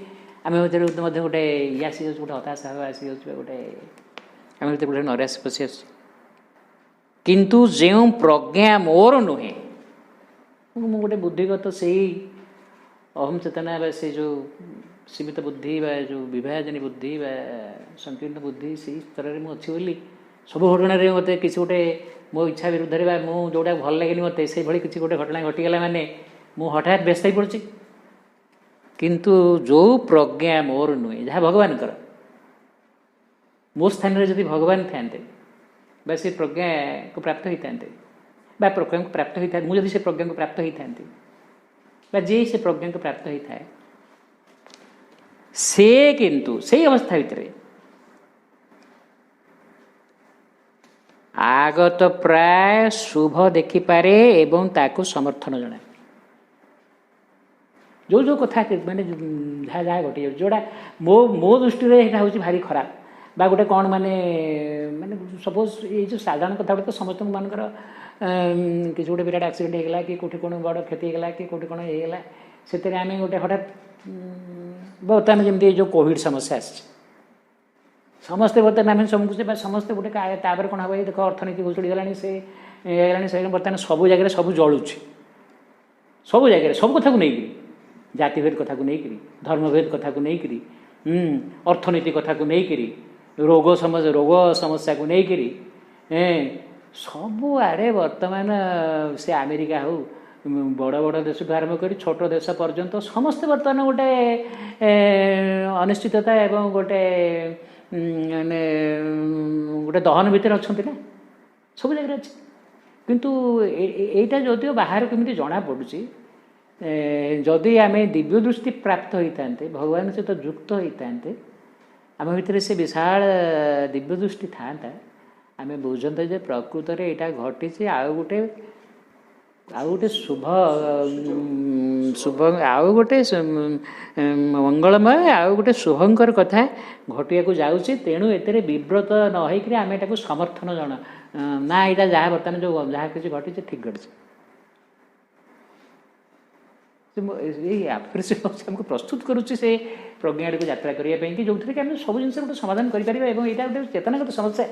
आम भीतर गोटे ये आसी जाऊँ, गोटे हताशा भाव आसी जाऊँ, गोटे आम भीतर गोटे नैराश्य पशि आस। किंतु जो प्रज्ञा मोर नुहे, मु गोटे बुद्धिगत से अहम चेतना बा से जो सीमित बुद्धि बा जो विभाजनी बुद्धि बा संकीर्ण बुद्धि से स्तर में मुझे बोली सब घटना मत किसी गोटे मो इच्छा विरुद्ध में मु जोटा भल लगे मत से भाई किसी गोटे घटना घटीगला माने मु हठात व्यस्त हो पड़ी। किंतु जो प्रज्ञा मोर नुहे, जहाँ भगवान कर मो स्थान में जदि भगवान थाते बा से प्रज्ञा को प्राप्त होता बा प्रज्ञा को प्राप्त होता है, मुझे से प्रज्ञा को प्राप्त होता बा जे से प्रज्ञा को प्राप्त होता है, से किंतु से अवस्था भितर आगत प्राय शुभ देखिपारे एवं ताकू समर्थन जनाए। जो जो कथा माने जहाँ जहाँ घटी जोड़ा मो मो दृष्टि में हूँ भारी खराब बा गोटे कौन माने माने सपोज ये जो साधारण कथा गुड़ा तो समस्त मानकर किसी गोटे विराट एक्सीडेंट होगा कि कौटी कौन बड़ क्षति होगा कि कौटी कौन होगा से आम गोटे हठात बर्तमान जमी जो कोविड समस्या आस समस्ते बर्तमान आम समझे समस्ते गोटे तापर कौन हम ये देख अर्थनीति घुषुड़ी गला से बर्तमान सब जगह सब जलुची सब जगह सब कथा को नहीं जातिभेद कथा को नहीं करी धर्मभेद कथा को नहीं करी अर्थनीति कथा को नहीं करी रोग समस्या को नहीं करी सब आड़े बर्तमान से अमेरिका हो बड़ बड़ देश आरंभ कर छोट देश पर्यंत समस्ते बर्तमान गोटे अनिश्चितता एवं गोटे माने गोटे दहन भितर अच्छा ना सब जगह अच्छे किंतु एटा जदिव बाहर केमी जना पड़ुची जदि आम दिव्य दृष्टि प्राप्त होता भगवान सहित युक्त होता आम भीतर से विशाल दिव्य दृष्टि था आम बुझते जे प्रकृत में यहाँ घटी आउ गोटे शुभ शुभ आउ गोटे मंगलमय आउ गोटे शुभंकर कथा घटिया को जाऊँगी तेणु एते विव्रत न होकर आम एटा समर्थन जना ना यहाँ जहाँ बर्तमान जो जहाँ किसी घटी ठीक घटी हमको प्रस्तुत करुच्ची से प्रज्ञा को यात्रा करने की जो थे कि सब जिन गोटे समाधान करें यहाँ गोटे चेतनागत समस्या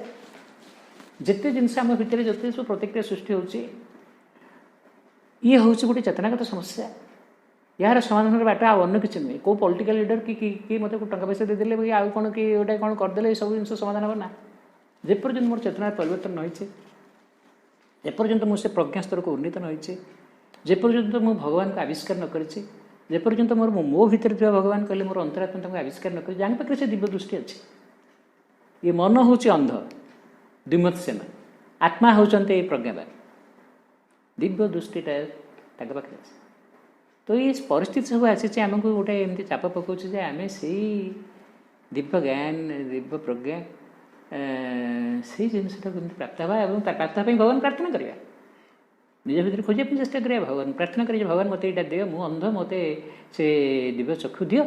जिते जिनस आम भितर जिते सब प्रतिक्रिया सृष्टि होची ये हूँ गोटे चेतनागत समस्या यार समाधान बाट आन्न किसी नुहे कौ पॉलिटिकल लीडर कि मत टंका पैसा देदेले आउ कौन कि गोटे कौन करदे सब जिन समाधान हम ना जेपर्यंत मोर चेतना परिवर्तन होती जेपर्यंत मुझे प्रज्ञा स्तर को उन्नीत होती जेपर्यंत मु भगवान को आविष्कार न करी जेपर्यंत मोर मो भीतर भगवान कहले मोर अंतरात्मा आविष्कार न कर जहाँ पाखे से दिव्य दृष्टि अच्छी ये मन हूँ अंध द्विमत सेन आत्मा होती प्रज्ञावान दिव्य दृष्टिटा पाखे तो ये परिस्थिति सब आसी आमको गोटे एमती चाप पकाउे आम से दिव्य ज्ञान दिव्य प्रज्ञा से जिनटा प्राप्त हाँ प्राप्त भगवान प्रार्थना करवा निज भर खोजा चेष्टा करा भगवान प्रार्थना करें भगवान मत यहाँ दियो मु अंध मत से दिव्य चक्षु दियो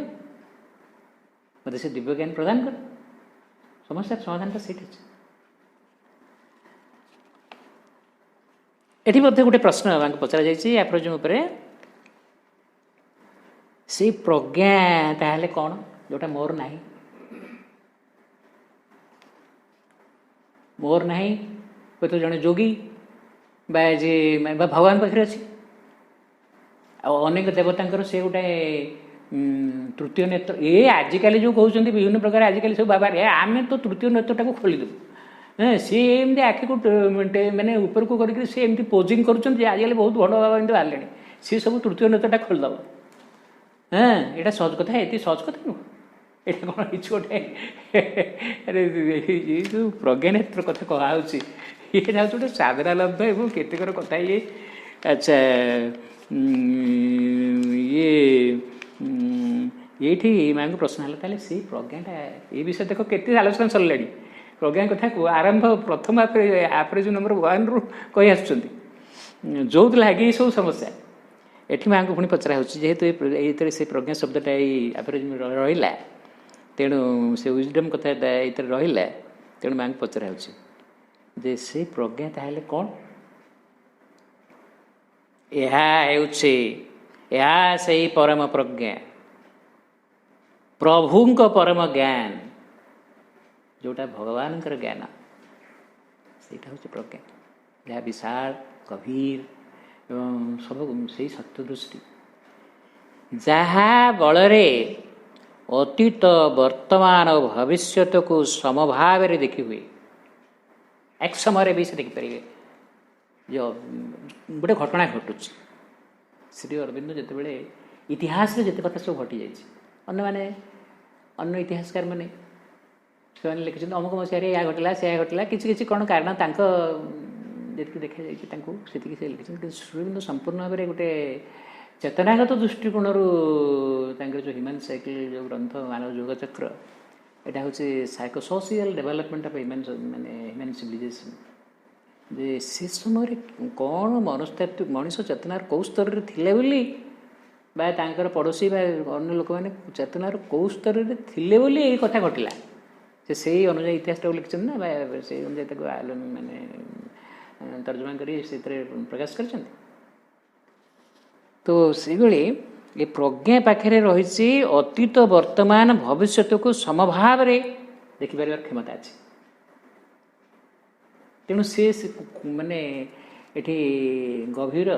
मत से दिव्य ज्ञान प्रदान कर समस्या समाधान से एटी गोटे प्रश्न पचरा जाइए एप्रोजम से प्रज्ञा ताहले कौन जोटा मोर नहीं मोर नहीं हुए तो जड़े जोगी जे भगवान पाखे अच्छी अनेक देवता से गोटे तृतीय नेत्र ये आजिकल जो कहते विभिन्न प्रकार आजिकल सब बाबा आम तो तृतीय नेत्रटा को खोलीदेव सी एमती आखि को मैंने ऊपर को करके सी एमती पोजिंग करुँच आजिकल बहुत भल बाबा एमती बाहर सी सब तृतीय नेत्रटा खोलीदेव हाँ यहाँ सहज कथा ये सहज कथा नुह यहाँ कौन कि गोटे अरे ये जो प्रज्ञा नेत्र कथा कहुच्छी ये जाऊँ गोटे साधारण लब्ध एवं केतेकर कथा ये अच्छा ये माँ को प्रश्न है से प्रज्ञाटा ये विषय देख के आलोचना चलला प्रज्ञा कथा को आरंभ प्रथम आप्रेज नंबर 1 रु कही आसुँच जो लगे सब समस्या एठी माँ को पुणी पचरा होहेतु ये से प्रज्ञा शब्दटा आप्रेज रहा तेणु से विजडम कथा ये रहा तेणु माँ को पचरा हो से प्रज्ञा ताहले कौन यह से परम प्रज्ञा प्रभुंक परम ज्ञान जोटा भगवान ज्ञान से प्रज्ञा जहाँ विशाल गभीर एवं सब से सत्य दृष्टि जहाँ बलरे अतीत वर्तमान और भविष्यत को समभाव देखी हुए एक समय भी से देखिपारे जो गोटे घटना घटुच श्री अरविंद जिते इतिहास जिते कथा सब घटी जाने अन्य इतिहासकार मैंने से लिखिं अमुक मसीह या घटला से घटला कि कौन कारण जी देखा जाती से लिखिं श्री अरविंद संपूर्ण भाव में गोटे चेतनागत दृष्टिकोण जो ह्यूमन साइकिल जो ग्रंथ मानव युग चक्र यहाँ हूँ साइकोसोशियल डेवलपमेंट ऑफ ह्यूमन माने ह्यूमन सिविलाइजेशन जे से समय कौन मनस्तात्व मनीष चेतनार कौ स्तर में थिले बोली बा तांकर पड़ोसी बा अन्य लोक मैंने चेतनार कौ स्तर में थिले बोली ये कथा घटला से अनुजाई इतिहास लिखिं ना बा से अनुजाई मैंने तर्जमा कर प्रकाश कर तो से ये प्रज्ञा पाखे रही अतीत वर्तमान भविष्य को समभाव देखिपार क्षमता अच्छी तेणु से माने ये गभीर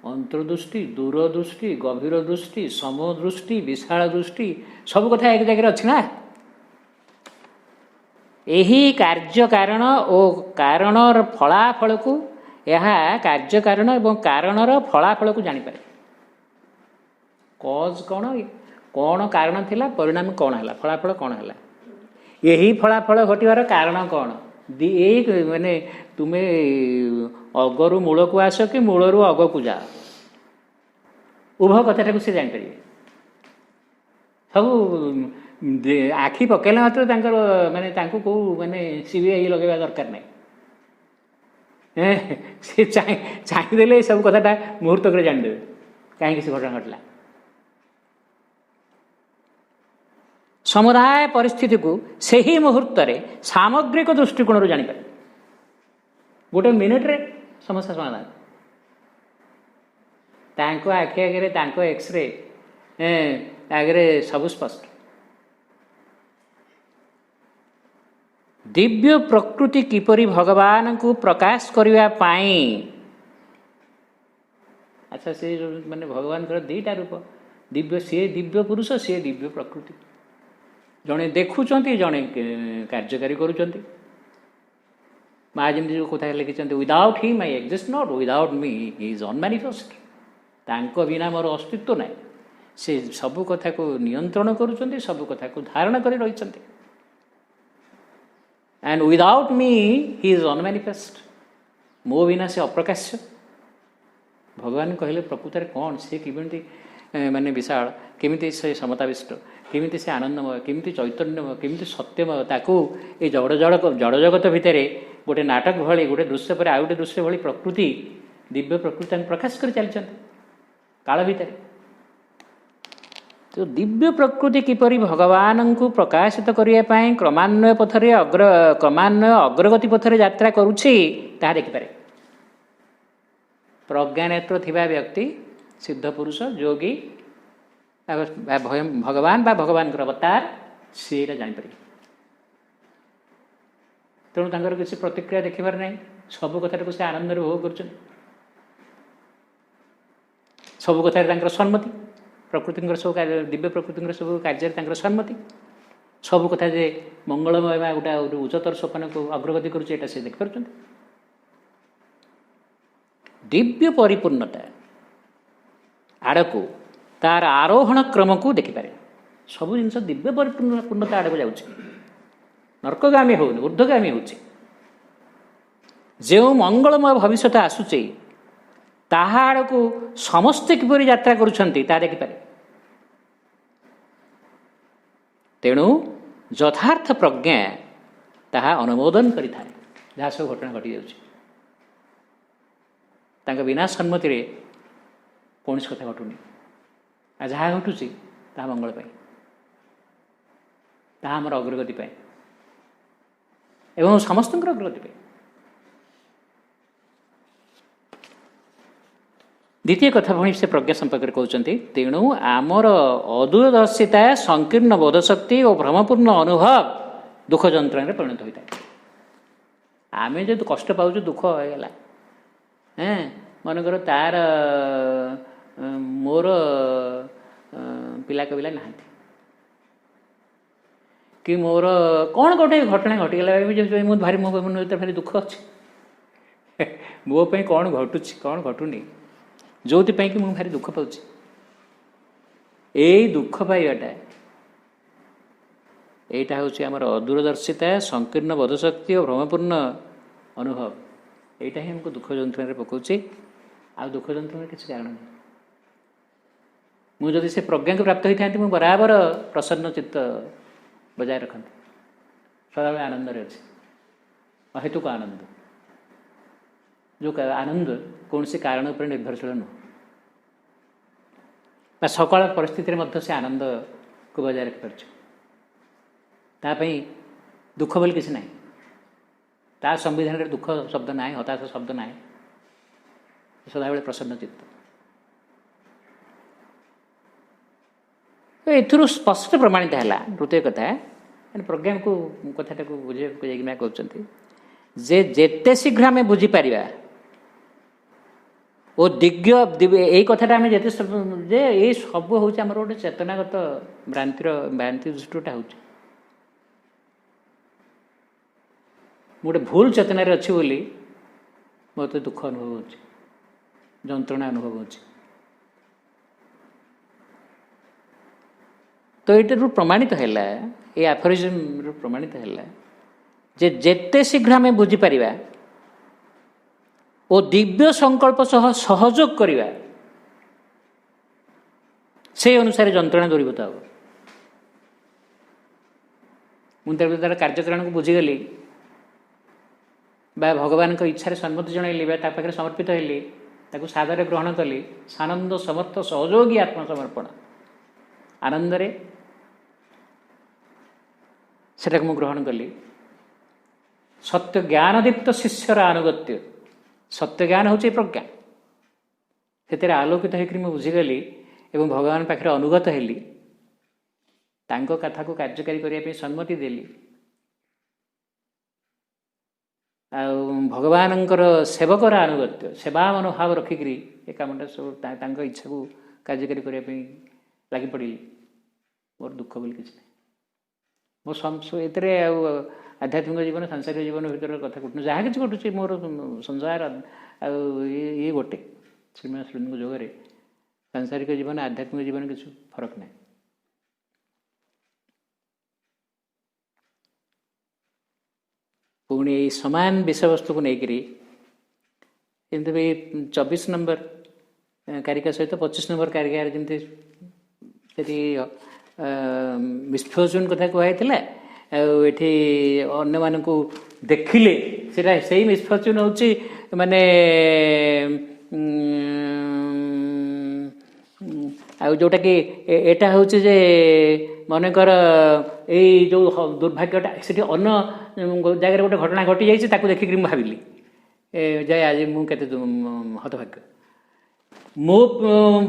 अंतर्दृष्टि दूरदृष्टि गभीर दृष्टि समदृष्टि विशाल दृष्टि सब कथा एक जगह अच्छी ना यही कार्य कारण और कारणर फलाफल को यह कार्य कारण और कारणर फलाफल को जानीपारे कज कौन कौन कारण थिला परिणाम कौन है फलाफल कौन है यही फलाफल घटवार कारण कौन ये माने तुम्हें अगरु मूल को आस कि मूलरू अग को जा उभय कथा से जापर सब आखि पकेला मात्र माने कौ माने सीबीआई लगेगा दरकार नहीं से चाहिए सब कथाटा मुहूर्तक जानीदेवे कहीं से घटना घटला समुदाय परिस्थिति को से ही मुहूर्त सामग्रिक दृष्टिकोण जानीपारे गोटे मिनिट्रे समस्या समाधान तांको आखि आगे तांको एक्सरे आगे सब स्पष्ट दिव्य प्रकृति किपरि भगवान को प्रकाश करने पाई। अच्छा से माने भगवान दीटा रूप दिव्य सी दिव्य पुरुष सी दिव्य प्रकृति जड़े देखुंट जड़े कार्यकारी करुँच माँ जमी जो कथा लिखिं without him I exist not without me he is unmanifest तांको बिना मोर अस्तित्व ना से सबु कथा को नियंत्रण करुँच सबु कथा को धारण कर रही and without me he is unmanifest मो बिना से अप्रकाश्य भगवान कहले प्रकृत कौन से किमिति माने विशाल केमिति से समताविष्ट केमिति से आनंदमय केमिति चैतन्यमय केमिति सत्यमय ताकू ये जड़ जगत भितर गोटे नाटक भली गोटे दृश्य पर आउ गोटे दृश्य भली प्रकृति दिव्य प्रकृति प्रकाश कर चलते काल भितर। तो दिव्य प्रकृति किपरि भगवान को प्रकाशित करने क्रमान्वय पथरे क्रमान्वय अग्रगति पथरे यात्रा करुछि ताहा देखिपारे। प्रज्ञानेत्र थिबा व्यक्ति सिद्ध पुरुष योगी भगवान बा भगवान अवतार से जापर तेणु तांकर किसी प्रतिक्रिया देखिबार नहीं सब कथा से आनंद भोग कर सब कथा सम्मति प्रकृति सब दिव्य प्रकृति सब कार्य सम्मति सब कथा जे मंगलमय गोटे उच्चतर सोपान को अग्रगति करुचे से देखिपार। दिव्य परिपूर्णता आड़क तार आरोहण क्रम को देखिपारे सब जिन दिव्य परिपूर्णता आड़क जाऊँ नर्कगामी हो ऊर्ध्वगामी हो जो मंगलमय भविष्य आसूचे ताहा आड़क समस्ते किपरि यात्रा करुछंती ता देखिपारे। तेणु यथार्थ प्रज्ञा ताहा अनुमोदन करिथाए जहाँ सब घटना घटी जाउछि तांका बिना सम्मति रे कौन कथा घटुनी आ जहाँ घटुची ताहा मंगल पाई ताहा हमर अग्रगति पाई एवं समस्त अग्रगति पाई। द्वितीय कथा भणी से प्रज्ञा संपर्क कहते तेणु आमर अदूरदर्शिता संकीर्ण बोधशक्ति और भ्रमपूर्ण अनुभव दुख जंत्रण परिणत होता है। आम जो कष्ट पाऊँ दुख होगा मनकर तार मोर पिला कबिला ना कि मोर कौन गोटे घटना घटीगला मुझे भारी मो मन भर भारी दुख अच्छे मोपाई कौन घटुची कौन घटुनी जो कि मुझे भारी दुख पाऊँ यही दुख पाइबाटा यहाँ हूँ आम अदूरदर्शिता संकीर्ण बोधशक्ति और भ्रमपूर्ण अनुभव यहाँ ही हमको दुख जंत्रण पकाउे आ दुख जंत्रण किसी कारण नहीं मुझे से प्रज्ञा को प्राप्त होता मुझे बराबर प्रसन्न चित्त बजाय रखती सदाबे आनंद अच्छे अहेतुक आनंद जो आनंद कौन से कारण पर निर्भरशील नुह सकाल परिस्थिति में से आनंद को बजाय रखिपार दुख बोली किसी ना ता संविधान में दुख शब्द ना हताश शब्द ना सदाबे प्रसन्न चित्त एथुरु स्पष्ट प्रमाणित है तृतीय कथा प्रज्ञा को कथाटा को बुझे कहते जे जेते शीघ्र आम बुझीपर ओ दिव्य यही कथाटा आम जिते जे ये सब हूँ आम गोटे चेतनागत भ्रांति दृष्टिटा हूँ गोटे भूल चेतनार अच्छी बोली मत दुख अनुभव हो जंत्रणा अनुभव हो तो ये प्रमाणित है ये एफोरिज्म प्रमाणित है जे जेते शीघ्र आम बुझीपर ओ दिव्य संकल्प सह सहयोग करवा से अनुसार जंत्रणा दूरीभूत हम मुझे तार कार्यकरण को बुझीगली बा भगवान को इच्छा सम्मति जनइली पाखे समर्पित हेली ताको सादर ग्रहण कली सानंद समर्थ सहयोगी आत्मसमर्पण आनंदरे सेटा को ग्रहण कली सत्य ज्ञानदीप्त शिष्यर आनुगत्य सत्य ज्ञान हूँ प्रज्ञा से आलोकित होकर मुझे बुझीगली एवं भगवान पाखे अनुगत हेली तांको कथा को कार्यकारी करने सम्मति देली ଆଉ ଭଗବାନଙ୍କର ସେବକର ଆନୁଗତ୍ୟ ସେବା ମନୋଭାବ ରଖିକିରି ଏ କାମଟା ସବୁ ତାଙ୍କ ଇଚ୍ଛାକୁ କାର୍ଯ୍ୟକାରୀ କରିବା ପାଇଁ ଲାଗି ପଡ଼ିଲି। ମୋର ଦୁଃଖ ବୋଲି କିଛି ନାହିଁ। ମୋ ଏଥିରେ ଆଉ ଆଧ୍ୟାତ୍ମିକ ଜୀବନ ସାଂସାରିକ ଜୀବନ ଭିତରେ କଥା ଘଟୁନି। ଯାହା କିଛି ଘଟୁଛି ମୋର ସଂସାର ଆଉ ଇଏ ଗୋଟେ ଶ୍ରୀମା ଶ୍ରୀଙ୍କ ଯୋଗରେ ସାଂସାରିକ ଜୀବନ ଆଧ୍ୟାତ୍ମିକ ଜୀବନ କିଛି ଫରକ ନାହିଁ। ପୁଣି ଏଇ ସମାନ ବିଷୟବସ୍ତୁକୁ ନେଇକରି ଯେମିତି ବି 24 ନମ୍ବର କାରିକା ସହିତ 25 ନମ୍ବର କାରିକାରେ ଯେମିତି ସେଠି ମିସଫର୍ଚୁନ କଥା କୁହାଯାଇଥିଲା। ଆଉ ଏଠି ଅନ୍ୟମାନଙ୍କୁ ଦେଖିଲେ ସେଟା ସେଇ ମିସଫର୍ଚୁନ ହେଉଛି ମାନେ ଆଉ ଯେଉଁଟାକି ଏଇଟା ହେଉଛି ଯେ ମନେକର ଏଇ ଯେଉଁ ଦୁର୍ଭାଗ୍ୟଟା ସେଠି ଅନ୍ୟ ଜାଗାରେ ଗୋଟେ ଘଟଣା ଘଟିଯାଇଛି ତାକୁ ଦେଖିକିରି ମୁଁ ଭାବିଲି ଯେ ଆଜି ମୁଁ କେତେ ହତଭାଗ୍ୟ। ମୋ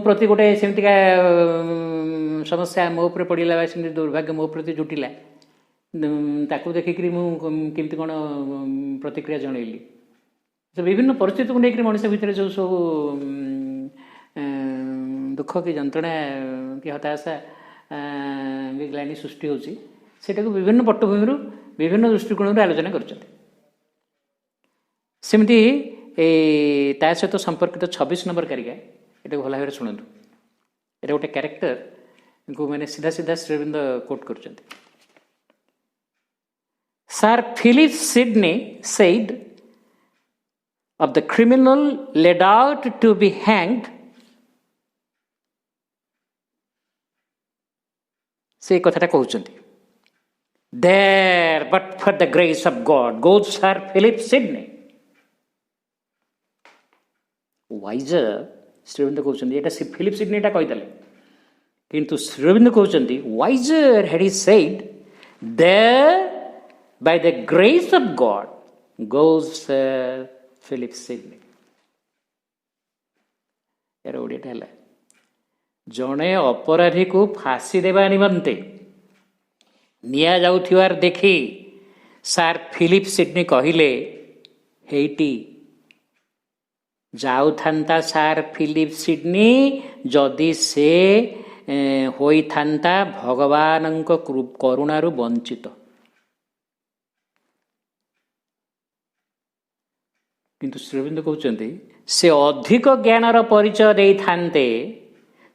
ପ୍ରତି ଗୋଟେ ସେମିତିକା ସମସ୍ୟା ମୋ ଉପରେ ପଡ଼ିଲା ବା ସେମିତି ଦୁର୍ଭାଗ୍ୟ ମୋ ପ୍ରତି ଜୁଟିଲା, ତାକୁ ଦେଖିକିରି ମୁଁ କେମିତି କ'ଣ ପ୍ରତିକ୍ରିୟା ଜଣେଇଲି। ବିଭିନ୍ନ ପରିସ୍ଥିତିକୁ ନେଇକରି ମଣିଷ ଭିତରେ ଯେଉଁ ସବୁ ଦୁଃଖ କି ଯନ୍ତ୍ରଣା କି ହତାଶା କି ଗ୍ଲାନି ସୃଷ୍ଟି ହେଉଛି ସେଇଟାକୁ ବିଭିନ୍ନ ପଟ୍ଟଭୂମିରୁ ବିଭିନ୍ନ ଦୃଷ୍ଟିକୋଣରୁ ଆଲୋଚନା କରୁଛନ୍ତି। ସେମିତି ତା ସହିତ ସମ୍ପର୍କିତ 26 ନମ୍ବର କାରିକା ଏଟାକୁ ଭଲ ଭାବରେ ଶୁଣନ୍ତୁ। ଏଇଟା ଗୋଟେ କ୍ୟାରେକ୍ଟରକୁ ମାନେ ସିଧା ସିଧା ଶ୍ରୀଅରବିନ୍ଦ କୋଟ୍ କରୁଛନ୍ତି। Sir Philip Sidney said of the criminal led out to be hanged, ସେ କଥାଟା କହୁଛନ୍ତି, there but for the grace of God goes Sir Philip Sidney. Wiser Sri Aurobindo କହୁଛନ୍ତି, ଏଇଟା ଫିଲିପ ସିଡନୀଟା କହିଦେଲେ, କିନ୍ତୁ ଶ୍ରୀଅରବିନ୍ଦ କହୁଛନ୍ତି wiser had he said there by the grace of God goes Sir Philip Sidney. ଏହାର ଓଡ଼ିଆଟା ହେଲା, ଜଣେ ଅପରାଧୀକୁ ଫାଶୀ ଦେବା ନିମନ୍ତେ ନିଆଯାଉଥିବାର ଦେଖି ସାର୍ ଫିଲିପ ସିଡନୀ କହିଲେ, ହେଇଟି ଯାଉଥାନ୍ତା ସାର୍ ଫିଲିପ ସିଡନୀ ଯଦି ସେ ହୋଇଥାନ୍ତା ଭଗବାନଙ୍କ କରୁଣାରୁ ବଞ୍ଚିତ। କିନ୍ତୁ ଶ୍ରୀଅରବିନ୍ଦ କହୁଛନ୍ତି ସେ ଅଧିକ ଜ୍ଞାନର ପରିଚୟ ଦେଇଥାନ୍ତେ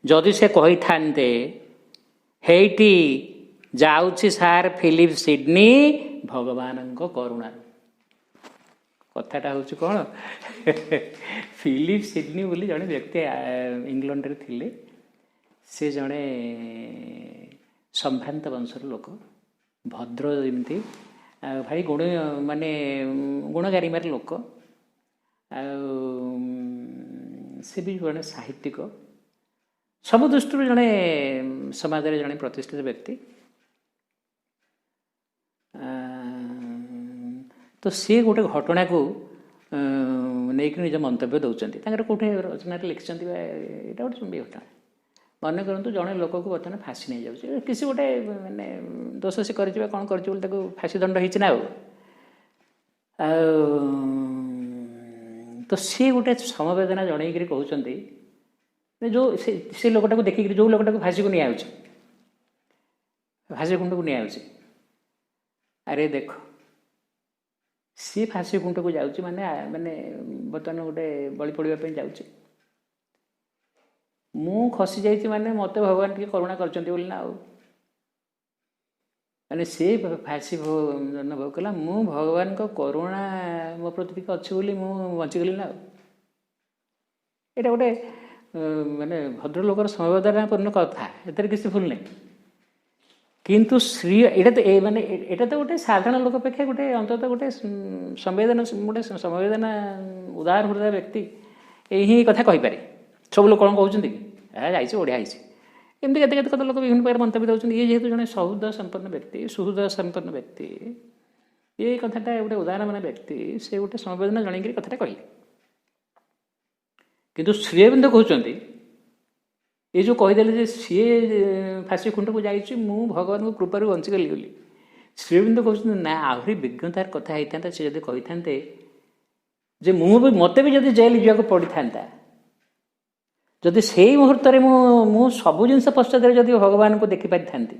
ଯଦି ସେ କହିଥାନ୍ତେ ହେଇଟି ଯାଉଛି ସାର୍ ଫିଲିପ ସିଡନୀ ଭଗବାନଙ୍କ କରୁଣାରୁ। କଥାଟା ହେଉଛି କ'ଣ, ଫିଲିପ ସିଡନୀ ବୋଲି ଜଣେ ବ୍ୟକ୍ତି ଇଂଲଣ୍ଡରେ ଥିଲେ। ସେ ଜଣେ ସମ୍ଭ୍ରାନ୍ତ ବଂଶର ଲୋକ, ଭଦ୍ର ଯେମିତି, ଆଉ ଭାରି ମାନେ ଗୁଣଗାରିମାର ଲୋକ। ଆଉ ସେ ବି ଜଣେ ସାହିତ୍ୟିକ, ସବୁ ଦୃଷ୍ଟିରୁ ଜଣେ ସମାଜରେ ଜଣେ ପ୍ରତିଷ୍ଠିତ ବ୍ୟକ୍ତି। ତ ସିଏ ଗୋଟେ ଘଟଣାକୁ ନେଇକି ନିଜ ମନ୍ତବ୍ୟ ଦେଉଛନ୍ତି। ତାଙ୍କର କେଉଁଠି ରଚନାରେ ଲେଖିଛନ୍ତି ବା ଏଇଟା ଗୋଟେ ସମ୍ଭବ ଘଟଣା। ମନେ କରନ୍ତୁ ଜଣେ ଲୋକକୁ ବର୍ତ୍ତମାନ ଫାଶୀ ନେଇଯାଉଛି, କିଛି ଗୋଟେ ମାନେ ଦୋଷ ସେ କରିଛି ବା କ'ଣ କରିଛି ବୋଲି ତାକୁ ଫାଶୀ ଦଣ୍ଡ ହେଇଛି ନା। ଆଉ ତ ସିଏ ଗୋଟେ ସମବେଦନା ଜଣେଇକିରି କହୁଛନ୍ତି ଯେଉଁ ସେ ଲୋକଟାକୁ ଦେଖିକିରି ଯେଉଁ ଲୋକଟାକୁ ଫାଶୀକୁ ନିଆଯାଉଛି, ଫାଶୀ କୁଣ୍ଡକୁ ନିଆଯାଉଛି, ଆରେ ଦେଖ ସିଏ ଫାଶୀ କୁଣ୍ଡକୁ ଯାଉଛି ମାନେ ମାନେ ବର୍ତ୍ତମାନ ଗୋଟେ ବଳି ପଡ଼ିବା ପାଇଁ ଯାଉଛି। ମୁଁ ଖସି ଯାଇଛି ମାନେ ମୋତେ ଭଗବାନ ଟିକେ କରୁଣା କରିଛନ୍ତି ବୋଲି ନା। ଆଉ ମାନେ ସେ ଫାଶୀ ଜନ୍ମ ଭୋଗ କଲା, ମୁଁ ଭଗବାନଙ୍କ କରୁଣା ମୋ ପ୍ରତି ଟିକେ ଅଛି ବୋଲି ମୁଁ ବଞ୍ଚିଗଲି ନା। ଆଉ ଏଇଟା ଗୋଟେ ମାନେ ଭଦ୍ରଲୋକର ସମବେଦନାପୂର୍ଣ୍ଣ କଥା, ଏଥିରେ କିଛି ଭୁଲ ନାହିଁ। କିନ୍ତୁ ଏଇଟା ତ ମାନେ ଏଇଟା ତ ଗୋଟେ ସାଧାରଣ ଲୋକ ଅପେକ୍ଷା ଗୋଟେ ଅନ୍ତତଃ ଗୋଟେ ସମବେଦନା ଉଦାର ହୃଦୟ ବ୍ୟକ୍ତି ଏଇ ହିଁ କଥା କହିପାରେ। ସବୁ ଲୋକ କ'ଣ କହୁଛନ୍ତି କି ଯାଇଛି ବଢ଼ିଆ ହେଇଛି, ଏମିତି କେତେ କେତେ କଥା ଲୋକ ବିଭିନ୍ନ ପ୍ରକାର ମନ୍ତବ୍ୟ ଦେଉଛନ୍ତି। ଇଏ ଯେହେତୁ ଜଣେ ସହୃଦୟ ସମ୍ପନ୍ନ ବ୍ୟକ୍ତି, ସୁହୃଦୟ ସମ୍ପନ୍ନ ବ୍ୟକ୍ତି, ଏଇ କଥାଟା ଗୋଟେ ଉଦାରମାନ ବ୍ୟକ୍ତି, ସେ ଗୋଟେ ସମବେଦନା ଜଣେଇକିରି କଥାଟା କହିଲେ। କିନ୍ତୁ ଶ୍ରୀଅରବିନ୍ଦ କହୁଛନ୍ତି ଏଇ ଯେଉଁ କହିଦେଲେ ଯେ ସିଏ ଫାଶୀ ଖୁଣ୍ଟକୁ ଯାଇଛି, ମୁଁ ଭଗବାନଙ୍କ କୃପାରୁ ବଞ୍ଚିଗଲି ବୋଲି, ଶ୍ରୀଅରବିନ୍ଦ କହୁଛନ୍ତି ନା ଆହୁରି ବିଜ୍ଞତାର କଥା ହେଇଥାନ୍ତା ସେ ଯଦି କହିଥାନ୍ତେ ଯେ ମୋତେ ବି ଯଦି ଜେଲ୍ ଯିବାକୁ ପଡ଼ିଥାନ୍ତା, ଯଦି ସେଇ ମୁହୂର୍ତ୍ତରେ ମୁଁ ସବୁ ଜିନିଷ ପଶ୍ଚାତରେ ଯଦି ଭଗବାନଙ୍କୁ ଦେଖିପାରିଥାନ୍ତି,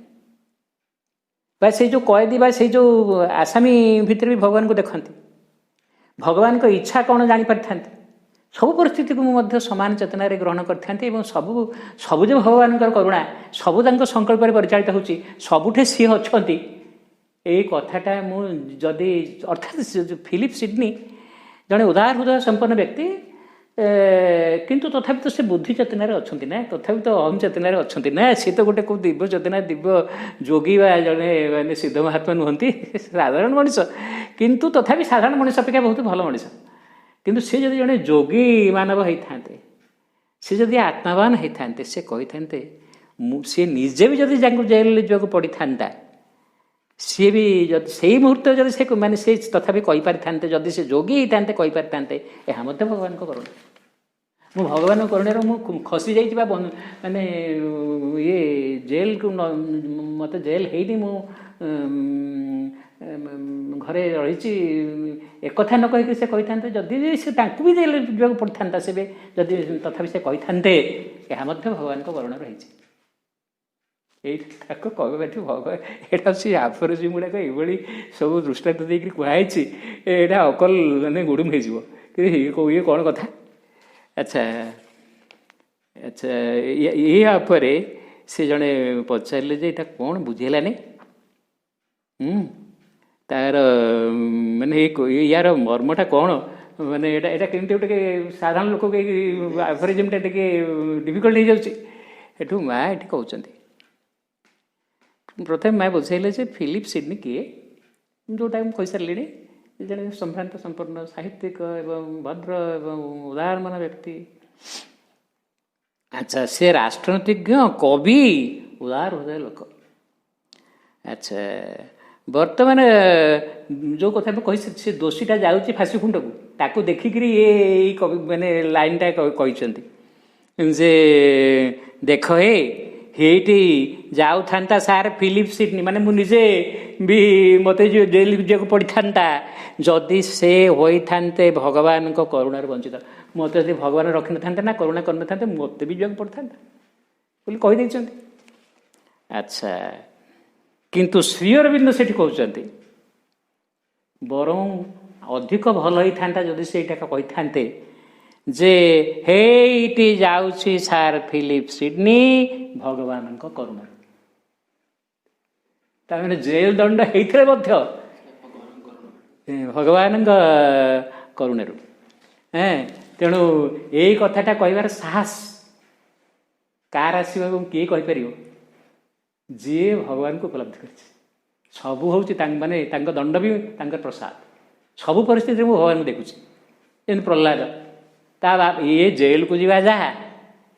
ବା ସେଇ ଯେଉଁ କଏଦୀ ବା ସେଇ ଯେଉଁ ଆସାମୀ ଭିତରେ ବି ଭଗବାନଙ୍କୁ ଦେଖନ୍ତି, ଭଗବାନଙ୍କ ଇଚ୍ଛା କ'ଣ ଜାଣିପାରିଥାନ୍ତି, ସବୁ ପରିସ୍ଥିତିକୁ ମୁଁ ମଧ୍ୟ ସମାନ ଚେତନାରେ ଗ୍ରହଣ କରିଥାନ୍ତି ଏବଂ ସବୁ ଯେ ଭଗବାନଙ୍କର କରୁଣା, ସବୁ ତାଙ୍କ ସଂକଳ୍ପରେ ପରିଚାଳିତ ହେଉଛି, ସବୁଠି ସିଏ ଅଛନ୍ତି, ଏଇ କଥାଟା ମୁଁ ଯଦି ଅର୍ଥାତ୍ ଫିଲିପ ସିଡନୀ ଜଣେ ଉଦାର ହୃଦୟ ସମ୍ପନ୍ନ ବ୍ୟକ୍ତି, କିନ୍ତୁ ତଥାପି ତ ସେ ବୁଦ୍ଧି ଚେତନାରେ ଅଛନ୍ତି ନା, ତଥାପି ତ ଅହମ୍ ଚେତନାରେ ଅଛନ୍ତି ନା, ସିଏ ତ ଗୋଟେ କେଉଁ ଦିବ୍ୟ ଚେତନା ଦିବ୍ୟ ଯୋଗୀ ବା ଜଣେ ମାନେ ସିଦ୍ଧ ମହାତ୍ମା ନୁହନ୍ତି, ସାଧାରଣ ମଣିଷ, କିନ୍ତୁ ତଥାପି ସାଧାରଣ ମଣିଷ ଅପେକ୍ଷା ବହୁତ ଭଲ ମଣିଷ। କିନ୍ତୁ ସେ ଯଦି ଜଣେ ଯୋଗୀ ମାନବ ହେଇଥାନ୍ତେ, ସେ ଯଦି ଆତ୍ମାବାନ ହେଇଥାନ୍ତେ, ସେ କହିଥାନ୍ତେ ସିଏ ନିଜେ ବି ଯଦି ତାଙ୍କୁ ଜେଲରେ ଯିବାକୁ ପଡ଼ିଥାନ୍ତା, ସିଏ ବି ଯଦି ସେଇ ମୁହୂର୍ତ୍ତରେ ଯଦି ସେ ମାନେ ସେ ତଥାପି କହିପାରିଥାନ୍ତେ, ଯଦି ସେ ଯୋଗୀ ହେଇଥାନ୍ତେ କହିପାରିଥାନ୍ତେ ଏହା ମଧ୍ୟ ଭଗବାନଙ୍କ କରୁଣା। ମୁଁ ଭଗବାନଙ୍କ କରୁଣାରୁ ମୁଁ ଖସି ଯାଇଛି ବା ମାନେ ଇଏ ଜେଲକୁ ମୋତେ ଜେଲ୍ ହେଇନି, ମୁଁ ଘରେ ରହିଛି, ଏକଥା ନ କହିକି ସେ କହିଥାନ୍ତେ, ଯଦି ସେ ତାଙ୍କୁ ବି ଜେଲ୍ ଯିବାକୁ ପଡ଼ିଥାନ୍ତା, ସେ ବି ଯଦି ତଥାପି ସେ କହିଥାନ୍ତେ ଏହା ମଧ୍ୟ ଭଗବାନଙ୍କ କରୁଣାରୁ ହେଇଛି। ଏଇଠି ତାକୁ କହିବା ଏଠି ଭଗବାନ, ଏଇଟା ହେଉଛି ଆଫୋରିଜିମ୍ ଗୁଡ଼ାକ ଏଇଭଳି ସବୁ ଦୃଷ୍ଟାନ୍ତ ଦେଇକରି କୁହାହେଇଛି, ଏଇଟା ଅକଲ ମାନେ ଗୁଡୁମ ହେଇଯିବ କି ଇଏ କ'ଣ କଥା। ଆଚ୍ଛା ଆଚ୍ଛା, ଏହା ଉପରେ ସେ ଜଣେ ପଚାରିଲେ ଯେ ଏଇଟା କ'ଣ ବୁଝିହେଲାନି, ତାର ମାନେ ୟାର ମର୍ମଟା କ'ଣ, ମାନେ ଏଇଟା କେମିତି ଟିକେ ସାଧାରଣ ଲୋକ ଆଫୋରିଜିମ୍ଟା ଟିକେ ଡିଫିକଲ୍ଟ ହେଇଯାଉଛି। ଏଠୁ ମା ଏଠି କହୁଛନ୍ତି, ପ୍ରଥମେ ମା ବୁଝେଇଲେ ଯେ ଫିଲିପ ସିଡନୀ କିଏ, ଯେଉଁଟା ମୁଁ କହିସାରିଲିଣି, ଜଣେ ସମ୍ଭ୍ରାନ୍ତ ସମ୍ପନ୍ନ ସାହିତ୍ୟିକ ଏବଂ ଭଦ୍ର ଏବଂ ଉଦାରମନ ବ୍ୟକ୍ତି। ଆଚ୍ଛା, ସେ ରାଷ୍ଟ୍ରନୀତିଜ୍ଞ, କବି, ଉଦାର ହୃଦୟ ଲୋକ। ଆଚ୍ଛା, ବର୍ତ୍ତମାନ ଯେଉଁ କଥା ମୁଁ କହିଛି, ସେ ଦୋଷୀଟା ଯାଉଛି ଫାଶୀ ଖୁଣ୍ଟକୁ, ତାକୁ ଦେଖିକିରି ଏଇ କବି ମାନେ ଲାଇନଟା କହିଛନ୍ତି ଯେ ଦେଖ ହେଇଠି ଯାଉଥାନ୍ତା ସାର୍ ଫିଲିପ ସିଡନୀ, ମାନେ ମୁଁ ନିଜେ ବି ମୋତେ ଜେଲ୍ ଯିବାକୁ ପଡ଼ିଥାନ୍ତା ଯଦି ସେ ହୋଇଥାନ୍ତେ ଭଗବାନଙ୍କ କରୁଣାରୁ ବଞ୍ଚିତ, ମୋତେ ଯଦି ଭଗବାନ ରଖିନଥାନ୍ତେ ନା କରୁଣା କରିନଥାନ୍ତେ ମୋତେ ବି ଯିବାକୁ ପଡ଼ିଥାନ୍ତା ବୋଲି କହିଦେଇଛନ୍ତି। ଆଚ୍ଛା, କିନ୍ତୁ ଶ୍ରୀଅରବିନ୍ଦ ସେଠି କହୁଛନ୍ତି ବରଂ ଅଧିକ ଭଲ ହେଇଥାନ୍ତା ଯଦି ସେଇଟା କହିଥାନ୍ତେ ଯେ ହେଇଠି ଯାଉଛି ସାର୍ ଫିଲିପ ସିଡନୀ ଭଗବାନଙ୍କ କରୁଣା। ତାମାନେ ଜେଲ୍ ଦଣ୍ଡ ହେଇଥିଲେ ମଧ୍ୟ ଭଗବାନଙ୍କ କରୁଣାରୁ। ତେଣୁ ଏଇ କଥାଟା କହିବାର ସାହସ କାହାର ଆସିବ ଏବଂ କିଏ କହିପାରିବ? ଯିଏ ଭଗବାନଙ୍କୁ ଉପଲବ୍ଧି କରିଛି। ସବୁ ହେଉଛି ମାନେ ତାଙ୍କ ଦଣ୍ଡ ବି ତାଙ୍କର ପ୍ରସାଦ। ସବୁ ପରିସ୍ଥିତିରେ ମୁଁ ଭଗବାନଙ୍କୁ ଦେଖୁଛି। ଯେମିତି ପ୍ରହ୍ଲାଦ, ଇଏ ଜେଲକୁ ଯିବା ଯାହା,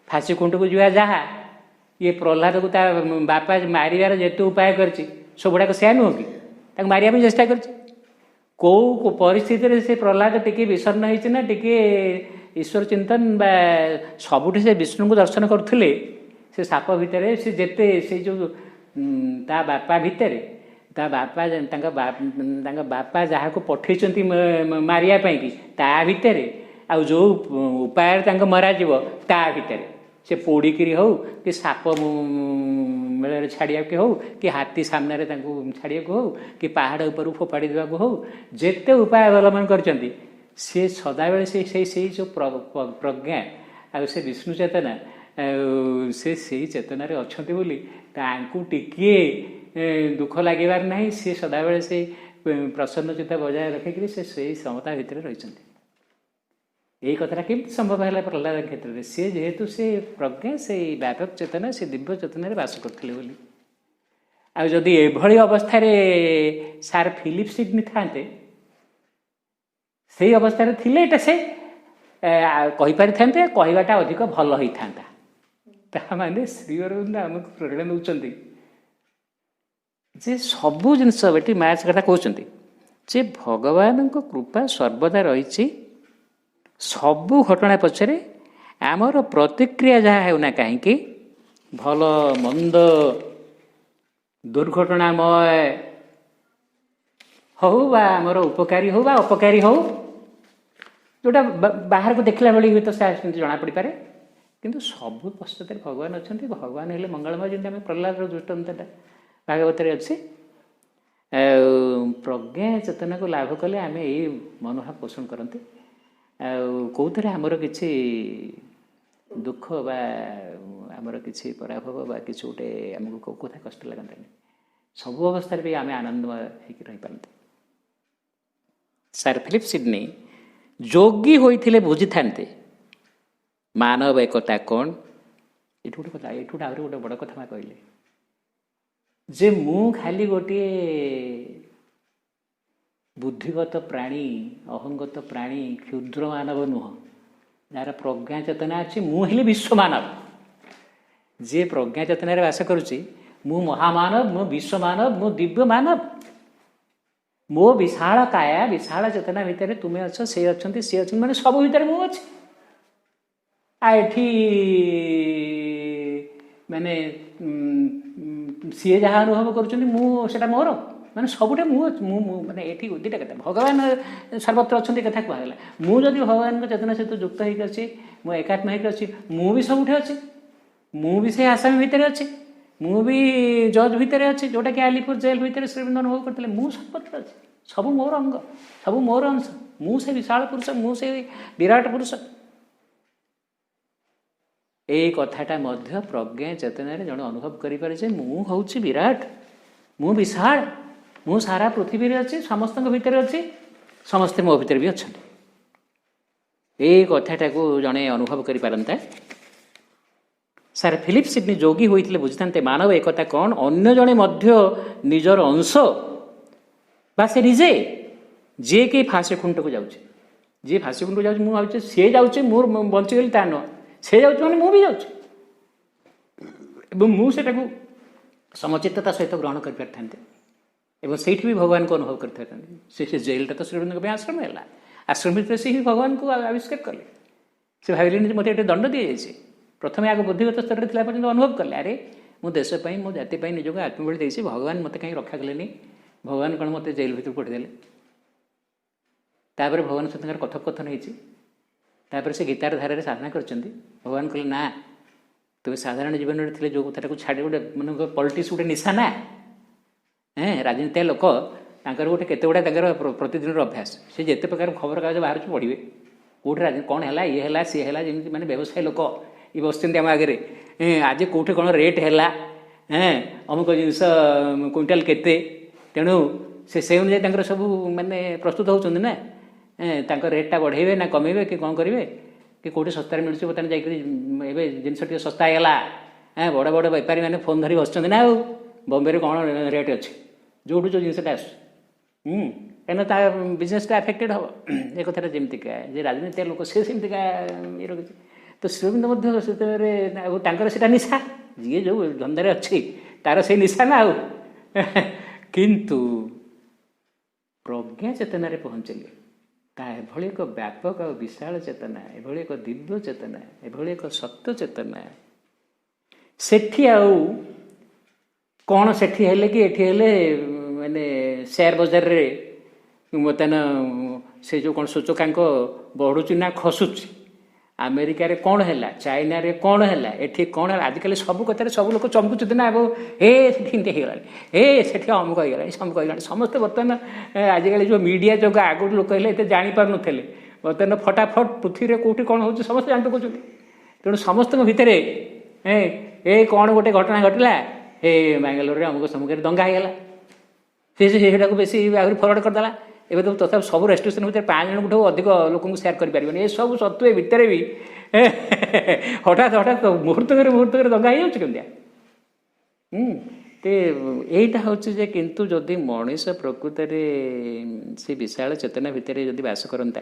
ଫାଶୀ ଖୁଣ୍ଟକୁ ଯିବା ଯାହା, ଇଏ ପ୍ରହ୍ଲାଦକୁ ତା ବାପା ମାରିବାର ଯେତେ ଉପାୟ କରିଛି ସବୁଗୁଡ଼ାକ ସେୟା ନୁହଁ କି? ତାକୁ ମାରିବା ପାଇଁ ଚେଷ୍ଟା କରିଛି। କେଉଁ ପରିସ୍ଥିତିରେ ସେ ପ୍ରହ୍ଲାଦ ଟିକିଏ ବିଷର୍ଣ୍ଣ ହେଇଛି ନା ଟିକିଏ ଈଶ୍ୱର ଚିନ୍ତନ ବା ସବୁଠି ସେ ବିଷ୍ଣୁଙ୍କୁ ଦର୍ଶନ କରୁଥିଲେ। ସେ ସାପ ଭିତରେ ସେ ଯେତେ ସେଇ ଯେଉଁ ତା ବାପା ଭିତରେ ତାଙ୍କ ବାପା ଯାହାକୁ ପଠେଇଛନ୍ତି ମାରିବା ପାଇଁକି ତା ଭିତରେ, ଆଉ ଯେଉଁ ଉପାୟରେ ତାଙ୍କୁ ମରାଯିବ ତା ଭିତରେ, ସେ ପୋଡ଼ିକିରି ହେଉ କି ସାପ ମେଳରେ ଛାଡ଼ିବାକୁ ହେଉ କି ହାତୀ ସାମ୍ନାରେ ତାଙ୍କୁ ଛାଡ଼ିବାକୁ ହେଉ କି ପାହାଡ଼ ଉପରୁ ଫୋପାଡ଼ି ଦେବାକୁ ହେଉ, ଯେତେ ଉପାୟ ଅବଲମ୍ବନ କରିଛନ୍ତି ସିଏ ସଦାବେଳେ ସେଇ ଯେଉଁ ପ୍ରଜ୍ଞା ଆଉ ସେ ବିଷ୍ଣୁ ଚେତନା ଆଉ ସେ ସେଇ ଚେତନାରେ ଅଛନ୍ତି ବୋଲି ତାଙ୍କୁ ଟିକିଏ ଦୁଃଖ ଲାଗିବାର ନାହିଁ। ସିଏ ସଦାବେଳେ ସେଇ ପ୍ରସନ୍ନ ଚିତ୍ତ ବଜାୟ ରଖିକିରି ସେ ସେଇ ସମତା ଭିତରେ ରହିଛନ୍ତି। ଏଇ କଥାଟା କେମିତି ସମ୍ଭବ ହେଲା ପ୍ରହ୍ଲାଦ କ୍ଷେତ୍ରରେ? ସିଏ ଯେହେତୁ ସେ ପ୍ରଜ୍ଞା, ସେଇ ବ୍ୟାପକ ଚେତନା, ସେ ଦିବ୍ୟ ଚେତନାରେ ବାସ କରୁଥିଲେ ବୋଲି। ଆଉ ଯଦି ଏଭଳି ଅବସ୍ଥାରେ ସାର୍ ଫିଲିପ ସିଡନୀ ଥାନ୍ତେ, ସେଇ ଅବସ୍ଥାରେ ଥିଲେ ଏଇଟା ସେ କହିପାରିଥାନ୍ତେ, କହିବାଟା ଅଧିକ ଭଲ ହେଇଥାନ୍ତା। ତାମାନେ ଶ୍ରୀଅରବିନ୍ଦ ଆମକୁ ପ୍ରେରଣା ଦେଉଛନ୍ତି ଯେ ସବୁ ଜିନିଷ, ଏଠି ମ୍ୟାଚ କଥା କହୁଛନ୍ତି ଯେ ଭଗବାନଙ୍କ କୃପା ସର୍ବଦା ରହିଛି ସବୁ ଘଟଣା ପଛରେ। ଆମର ପ୍ରତିକ୍ରିୟା ଯାହା ହେଉନା କାହିଁକି, ଭଲ ମନ୍ଦ ଦୁର୍ଘଟଣାମୟ ହଉ ବା ଆମର ଉପକାରୀ ହଉ ବା ଅପକାରୀ ହଉ, ଯେଉଁଟା ବାହାରକୁ ଦେଖିଲା ଭଳି ହୁଏତ ସେ ସେମିତି ଜଣାପଡ଼ିପାରେ, କିନ୍ତୁ ସବୁ ପଶ୍ଚାତରେ ଭଗବାନ ଅଛନ୍ତି। ଭଗବାନ ହେଲେ ମଙ୍ଗଳମୟ, ଯେମିତି ଆମେ ପ୍ରହ୍ଲାଦର ଦୃଷ୍ଟାନ୍ତଟା ଭାଗବତରେ ଅଛି। ଆଉ ପ୍ରଜ୍ଞା ଚେତନାକୁ ଲାଭ କଲେ ଆମେ ଏଇ ମନୋଭାବ ପୋଷଣ କରନ୍ତି। ଆଉ କେଉଁଥିରେ ଆମର କିଛି ଦୁଃଖ ବା ଆମର କିଛି ପରାଭବ ବା କିଛି ଗୋଟେ ଆମକୁ କେଉଁ କଥା କଷ୍ଟ ଲାଗନ୍ତାନି, ସବୁ ଅବସ୍ଥାରେ ବି ଆମେ ଆନନ୍ଦମୟ ହେଇକି ରହିପାରନ୍ତି। ସାର୍ ଫିଲିପ ସିଡନୀ ଯୋଗୀ ହୋଇଥିଲେ ବୁଝିଥାନ୍ତେ ମାନବ ଏକତା କ'ଣ। ଏଠୁ ଗୋଟେ କଥା, ଏଠୁ ଆହୁରି ଗୋଟେ ବଡ଼ କଥା ମା କହିଲେ ଯେ ମୁଁ ଖାଲି ଗୋଟିଏ ବୁଦ୍ଧିଗତ ପ୍ରାଣୀ, ଅହଙ୍ଗତ ପ୍ରାଣୀ, କ୍ଷୁଦ୍ର ମାନବ ନୁହଁ, ଯାହାର ପ୍ରଜ୍ଞା ଚେତନା ଅଛି। ମୁଁ ହେଲି ବିଶ୍ୱମାନବ। ଯିଏ ପ୍ରଜ୍ଞା ଚେତନାରେ ବାସ କରୁଛି, ମୁଁ ମହାମାନବ, ମୁଁ ବିଶ୍ୱମାନବ, ମୁଁ ଦିବ୍ୟ ମାନବ। ମୋ ବିଶାଳ କାୟା, ବିଶାଳ ଚେତନା ଭିତରେ ତୁମେ ଅଛ, ସେ ଅଛନ୍ତି, ସିଏ ଅଛନ୍ତି, ମାନେ ସବୁ ଭିତରେ ମୁଁ ଅଛି। ଏଠି ମାନେ ସିଏ ଯାହା ଅନୁଭବ କରୁଛନ୍ତି ମୁଁ ସେଟା ମୋର, ମାନେ ସବୁଟା ମୁଁ ଅଛି। ମୁଁ ମାନେ ଏଠି ଦୁଇଟା କଥା, ଭଗବାନ ସର୍ବତ୍ର ଅଛନ୍ତି କଥା କୁହାଗଲା। ମୁଁ ଯଦି ଭଗବାନଙ୍କ ଚେତନା ସହିତ ଯୁକ୍ତ ହେଇକି ଅଛି, ମୁଁ ଏକାତ୍ମ ହେଇକି ଅଛି, ମୁଁ ବି ସବୁଠି ଅଛି। ମୁଁ ବି ସେଇ ଆସାମୀ ଭିତରେ ଅଛି, ମୁଁ ବି ଜଜ୍ ଭିତରେ ଅଛି, ଯେଉଁଟାକି ଆଲିପୁର ଜେଲ୍ ଭିତରେ ଶ୍ରୀବୃନ୍ଦ ଅନୁଭବ କରିଥିଲେ। ମୁଁ ସର୍ବତ୍ର ଅଛି, ସବୁ ମୋର ଅଙ୍ଗ, ସବୁ ମୋର ଅଂଶ। ମୁଁ ସେ ବିଶାଳ ପୁରୁଷ, ମୁଁ ସେ ବିରାଟ ପୁରୁଷ। ଏଇ କଥାଟା ମଧ୍ୟ ପ୍ରଜ୍ଞା ଚେତନାରେ ଜଣେ ଅନୁଭବ କରିପାରେ ଯେ ମୁଁ ହେଉଛି ବିରାଟ, ମୁଁ ବିଶାଳ, ମୁଁ ସାରା ପୃଥିବୀରେ ଅଛି, ସମସ୍ତଙ୍କ ଭିତରେ ଅଛି, ସମସ୍ତେ ମୋ ଭିତରେ ବି ଅଛନ୍ତି। ଏଇ କଥାଟାକୁ ଜଣେ ଅନୁଭବ କରିପାରନ୍ତା। ସାର୍ ଫିଲିପ ସିଡନୀ ଯୋଗୀ ହୋଇଥିଲେ ବୁଝିଥାନ୍ତେ ମାନବ ଏକତା କ'ଣ। ଅନ୍ୟ ଜଣେ ମଧ୍ୟ ନିଜର ଅଂଶ ବା ସେ ନିଜେ, ଯିଏ କି ଫାଶୀ ଖୁଣ୍ଟକୁ ଯାଉଛି, ଯିଏ ଫାଶୀ ଖୁଣ୍ଟକୁ ଯାଉଛି, ମୁଁ ଭାବୁଛି ସିଏ ଯାଉଛି, ମୁଁ ବଞ୍ଚିଗଲି, ତା ନୁହଁ। ସେ ଯାଉଛି ମାନେ ମୁଁ ବି ଯାଉଛି, ଏବଂ ମୁଁ ସେଟାକୁ ସମଚିତ୍ତତା ସହିତ ଗ୍ରହଣ କରିପାରିଥାନ୍ତି ଏବଂ ସେଇଠି ବି ଭଗବାନଙ୍କୁ ଅନୁଭବ କରିଥାନ୍ତି। ସେ ଜେଲଟା ତ ଶ୍ରୀବୃନ୍ଦଙ୍କ ପାଇଁ ଆଶ୍ରମ ହେଲା, ଆଶ୍ରମ ଭିତରେ ସେ ହିଁ ଭଗବାନଙ୍କୁ ଆବିଷ୍କାର କଲେ। ସେ ଭାବିଲେନି ଯେ ମୋତେ ଏଠି ଦଣ୍ଡ ଦିଆଯାଇଛି। ପ୍ରଥମେ ଆଗ ବୁଦ୍ଧିଗତ ସ୍ତରରେ ଥିଲା ପର୍ଯ୍ୟନ୍ତ ଅନୁଭବ କଲେ, ଆରେ ମୁଁ ଦେଶ ପାଇଁ, ମୋ ଜାତି ପାଇଁ ନିଜକୁ ଆତ୍ମବଳି ଦେଇଛି, ଭଗବାନ ମୋତେ କାହିଁ ରକ୍ଷା କଲେନି, ଭଗବାନ କ'ଣ ମୋତେ ଜେଲ ଭିତରକୁ ପଠାଇଦେଲେ। ତାପରେ ଭଗବାନ ସହିତ ତାଙ୍କର କଥୋପକଥନ ହେଇଛି। ତାପରେ ସେ ଗୀତାର ଧାରାରେ ସାଧନା କରିଛନ୍ତି। ଭଗବାନ କହିଲେ ନା, ତୁମେ ସାଧାରଣ ଜୀବନରେ ଥିଲେ ଯେଉଁ କଥାଟାକୁ ଛାଡ଼ି ଗୋଟେ ମାନେ ପଲିଟିକ୍ସ ଗୋଟେ ନିଶା ନା, ରାଜନୀତିଆ ଲୋକ ତାଙ୍କର ଗୋଟେ କେତେ ଗୁଡ଼ା ତାଙ୍କର ପ୍ରତିଦିନର ଅଭ୍ୟାସ। ସେ ଯେତେ ପ୍ରକାର ଖବରକାଗଜ ବାହାରୁଛି ପଢ଼ିବେ, କେଉଁଠି ରାଜନୀତି କ'ଣ ହେଲା, ଇଏ ହେଲା ସିଏ ହେଲା, ଯେମିତି ମାନେ ବ୍ୟବସାୟୀ ଲୋକ ଇଏ ବସିଛନ୍ତି ଆମ ଆଗରେ, ଆଜି କେଉଁଠି କ'ଣ ରେଟ୍ ହେଲା, ଅମୁକ ଜିନିଷ କୁଇଣ୍ଟାଲ କେତେ, ତେଣୁ ସେ ଅନୁଯାୟୀ ତାଙ୍କର ସବୁ ମାନେ ପ୍ରସ୍ତୁତ ହେଉଛନ୍ତି ନା। ତାଙ୍କ ରେଟ୍ଟା ବଢ଼େଇବେ ନା କମେଇବେ କି କ'ଣ କରିବେ, କି କେଉଁଠି ଶସ୍ତାରେ ମିଳୁଛି ବର୍ତ୍ତମାନ ଯାଇକରି ଏବେ ଜିନିଷ ଟିକେ ଶସ୍ତା ହେଇଗଲା, ବଡ଼ ବଡ଼ ବେପାରୀମାନେ ଫୋନ୍ ଧରି ବସୁଛନ୍ତି ନା, ଆଉ ବମ୍ବେରେ କ'ଣ ରେଟ୍ ଅଛି, ଯେଉଁଠୁ ଯେଉଁ ଜିନିଷଟା ଆସୁଛି, କାହିଁକିନା ତା ବିଜନେସ୍ଟା ଆଫେକ୍ଟେଡ଼ ହେବ। ଏ କଥାଟା ଯେମିତିକା ଯେ ରାଜନୀତିଆ ଲୋକ ସେ ସେମିତିକା ଇଏ ରଖିଛି। ତ ଶ୍ରୀବୃନ୍ଦ ମଧ୍ୟ ସେତେବେଳେ ଆଉ ତାଙ୍କର ସେଇଟା ନିଶା, ଯିଏ ଯେଉଁ ଧନ୍ଦାରେ ଅଛି ତାର ସେଇ ନିଶା ନା ଆଉ। କିନ୍ତୁ ପ୍ରଜ୍ଞା ଚେତନାରେ ପହଞ୍ଚିଲେ ତା ଏଭଳି ଏକ ବ୍ୟାପକ ଆଉ ବିଶାଳ ଚେତନା, ଏଭଳି ଏକ ଦିବ୍ୟ ଚେତନା, ଏଭଳି ଏକ ସତ୍ୟ ଚେତନା, ସେଠି ଆଉ କ'ଣ ସେଠି ହେଲେ କି ଏଠି ହେଲେ ମାନେ ସେୟାର ବଜାରରେ ବର୍ତ୍ତମାନ ସେ ଯେଉଁ କ'ଣ ସୂଚକାଙ୍କ ବଢ଼ୁଛି ନା ଖସୁଛି, ଆମେରିକାରେ କ'ଣ ହେଲା, ଚାଇନାରେ କ'ଣ ହେଲା, ଏଠି କ'ଣ ହେଲା, ଆଜିକାଲି ସବୁ କଥାରେ ସବୁ ଲୋକ ଚମକୁଛନ୍ତି ନା, ଏବଂ ସେଠି ଏମିତି ହେଇଗଲାଣି, ସେଠି ଅମୁକ ହେଇଗଲାଣି, ସମୁକ ହେଇଗଲାଣି। ସମସ୍ତେ ବର୍ତ୍ତମାନ ଆଜିକାଲି ଯେଉଁ ମିଡ଼ିଆ ଯୋଗୁଁ ଆଗରୁ ଲୋକ ହେଲେ ଏତେ ଜାଣିପାରୁନଥିଲେ, ବର୍ତ୍ତମାନ ଫଟାଫଟ ପୃଥିବୀରେ କେଉଁଠି କ'ଣ ହେଉଛି ସମସ୍ତେ ଜାଣିପକାଉଛନ୍ତି। ତେଣୁ ସମସ୍ତଙ୍କ ଭିତରେ କ'ଣ ଗୋଟେ ଘଟଣା ଘଟିଲା, ବାଙ୍ଗାଲୋରରେ ଅମୁକ ସମୁକରେ ଦଙ୍ଗା ହେଇଗଲା, ସେଇଟାକୁ ବେଶୀ ଆହୁରି ଫରୱାର୍ଡ଼ କରିଦେଲା। ଏବେ ତ ତଥାପି ସବୁ ରେଷ୍ଟ୍ରିକ୍ସନ୍ ଭିତରେ 5 ଜଣଙ୍କଠୁ ଅଧିକ ଲୋକଙ୍କୁ ସେୟାର କରିପାରିବନି। ଏସବୁ ସତ୍ତ୍ୱେ ଭିତରେ ବି ହଠାତ୍ ମୁହୂର୍ତ୍ତକରେ ଦଙ୍ଗା ହେଇଯାଉଛି କେମିତିଆ। ଏଇଟା ହେଉଛି ଯେ କିନ୍ତୁ ଯଦି ମଣିଷ ପ୍ରକୃତରେ ସେ ବିଶାଳ ଚେତନା ଭିତରେ ଯଦି ବାସ କରନ୍ତା,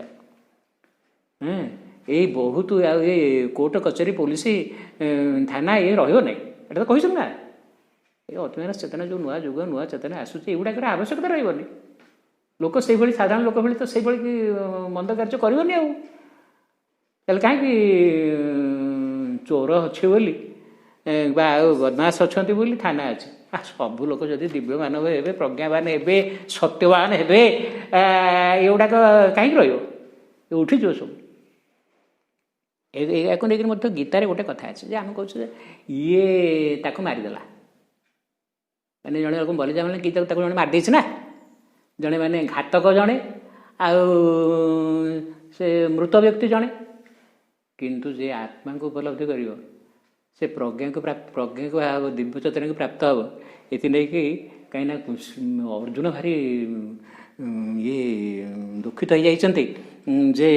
ଏଇ ବହୁତ ଆଉ ଏ କୋର୍ଟ କଚେରୀ ପୋଲିସ ଥାନା ଇଏ ରହିବ ନାହିଁ। ଏଇଟା ତ କହିଛନ୍ତି ନା, ଏ ଅତ୍ୟାଚାର ଚେତନା ଯେଉଁ ନୂଆ ଯୁଗ ନୂଆ ଚେତନା ଆସୁଛି, ଏଗୁଡ଼ାକର ଆବଶ୍ୟକତା ରହିବନି। ଲୋକ ସେଇଭଳି ସାଧାରଣ ଲୋକ ଭଳି ତ ସେଇଭଳି ମନ୍ଦ କାର୍ଯ୍ୟ କରିବନି। ଆଉ ତାହେଲେ କାହିଁକି ଚୋର ଅଛି ବୋଲି ବା ଆଉ ବଦମାସ ଅଛନ୍ତି ବୋଲି ଥାନା ଅଛି, ସବୁ ଲୋକ ଯଦି ଦିବ୍ୟମାନବ ହେବେ, ପ୍ରଜ୍ଞାବାନ ହେବେ, ସତ୍ୟବାନ ହେବେ, ଏଗୁଡ଼ାକ କାହିଁକି ରହିବ? ଉଠିଯିବ ସବୁ। ଏହାକୁ ନେଇକରି ମଧ୍ୟ ଗୀତାରେ ଗୋଟେ କଥା ଅଛି ଯେ ଆମେ କହୁଛୁ ଯେ ଇଏ ତାକୁ ମାରିଦେଲା, ମାନେ ଜଣେ ଲୋକ ବଲିଯା ମାନେ ଗୀତାକୁ ତାକୁ ଜଣେ ମାରିଦେଇଛି ନା, ଜଣେ ମାନେ ଘାତକ ଜଣେ, ଆଉ ସେ ମୃତ ବ୍ୟକ୍ତି ଜଣେ। କିନ୍ତୁ ଯେ ଆତ୍ମାଙ୍କୁ ଉପଲବ୍ଧି କରିବ ସେ ପ୍ରଜ୍ଞାକୁ ଦିବ୍ୟ ଚେତନାକୁ ପ୍ରାପ୍ତ ହେବ। ଏଥି ନେଇକି କାହିଁକିନା ଅର୍ଜୁନ ଭାରି ଇଏ ଦୁଃଖିତ ହେଇଯାଇଛନ୍ତି ଯେ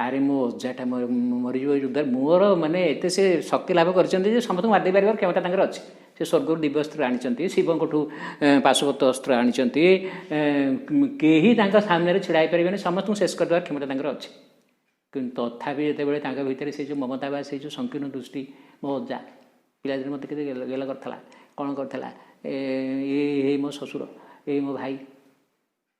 ଆରେ ମୋ ଅଜାଟା ମରିଯିବ ଯୁଦ୍ଧରେ, ମୋର ମାନେ ଏତେ ସେ ଶକ୍ତି ଲାଭ କରିଛନ୍ତି ଯେ ସମସ୍ତଙ୍କୁ ମାରିଦେଇ ପାରିବାର କ୍ଷମତା ତାଙ୍କର ଅଛି। ସେ ସ୍ୱର୍ଗରୁ ଦିବ୍ୟ ଅସ୍ତ୍ର ଆଣିଛନ୍ତି, ଶିବଙ୍କଠୁ ପାଶୁପତ ଅସ୍ତ୍ର ଆଣିଛନ୍ତି, କେହି ତାଙ୍କ ସାମ୍ନାରେ ଛିଡ଼ା ହେଇପାରିବେନି, ସମସ୍ତଙ୍କୁ ଶେଷ କରିଦେବାର କ୍ଷମତା ତାଙ୍କର ଅଛି। କିନ୍ତୁ ତଥାପି ଯେତେବେଳେ ତାଙ୍କ ଭିତରେ ସେ ଯେଉଁ ମମତା ବା ସେଇ ଯେଉଁ ସଂକୀର୍ଣ୍ଣ ଦୃଷ୍ଟି, ମୋ ଅଜା ପିଲାଦିନେ ମୋତେ କେତେ ଗେଲ କରିଥିଲା, କ'ଣ କରିଥିଲା, ଏଇ ମୋ ଶ୍ୱଶୁର, ଏଇ ମୋ ଭାଇ,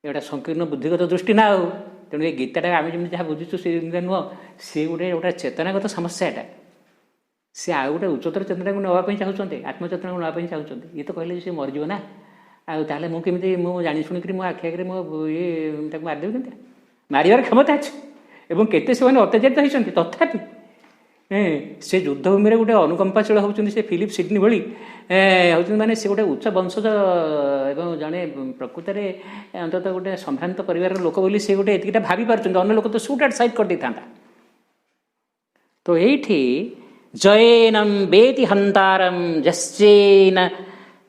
ଏଇଟା ସଂକୀର୍ଣ୍ଣ ବୁଦ୍ଧିଗତ ଦୃଷ୍ଟି ନା। ଆଉ ତେଣୁ ଏ ଗୀତାଟା ଆମେ ଯେମିତି ଯାହା ବୁଝୁଛୁ ସେମିତି ନୁହଁ, ସେ ଗୋଟେ ଚେତନାଗତ ସମସ୍ୟା। ଏଟା ସେ ଆଉ ଗୋଟେ ଉଚ୍ଚତର ଚେତନାକୁ ନେବା ପାଇଁ ଚାହୁଁଛନ୍ତି, ଆତ୍ମଚେତନାକୁ ନେବା ପାଇଁ ଚାହୁଁଛନ୍ତି। ଇଏ ତ କହିଲେ ଯେ ସେ ମରିଯିବ ନା, ଆଉ ତାହେଲେ ମୁଁ କେମିତି, ମୁଁ ଜାଣି ଶୁଣିକରି ମୋ ଆଖି ଆଗରେ ମୋ ଇଏ ତାକୁ ମାରିଦେବି କେମିତି? ମାରିବାର କ୍ଷମତା ଅଛି ଏବଂ କେତେ ସେମାନେ ଅତ୍ୟାଚାରିତ ହେଇଛନ୍ତି। ତଥାପି ସେ ଯୁଦ୍ଧଭୂମିରେ ଗୋଟେ ଅନୁକମ୍ପାଶୀଳ ହେଉଛନ୍ତି, ସେ ଫିଲିପ ସିଡନୀ ଭଳି ହେଉଛନ୍ତି। ମାନେ ସେ ଗୋଟେ ଉଚ୍ଚ ବଂଶଜ ଏବଂ ଜଣେ ପ୍ରକୃତରେ ଅନ୍ତତଃ ଗୋଟେ ସମ୍ଭ୍ରାନ୍ତ ପରିବାରର ଲୋକ ବୋଲି ସେ ଗୋଟେ ଏତିକିଟା ଭାବି ପାରୁଛନ୍ତି। ଅନ୍ୟ ଲୋକ ତ ସୁଟ୍ ଆଟ୍ ସାଇଡ୍ କରିଦେଇଥାନ୍ତା। ତ ଏଇଠି ଜୟେନଂ ବେତି ହନ୍ତାରಂ ଯଶ୍ଚେନ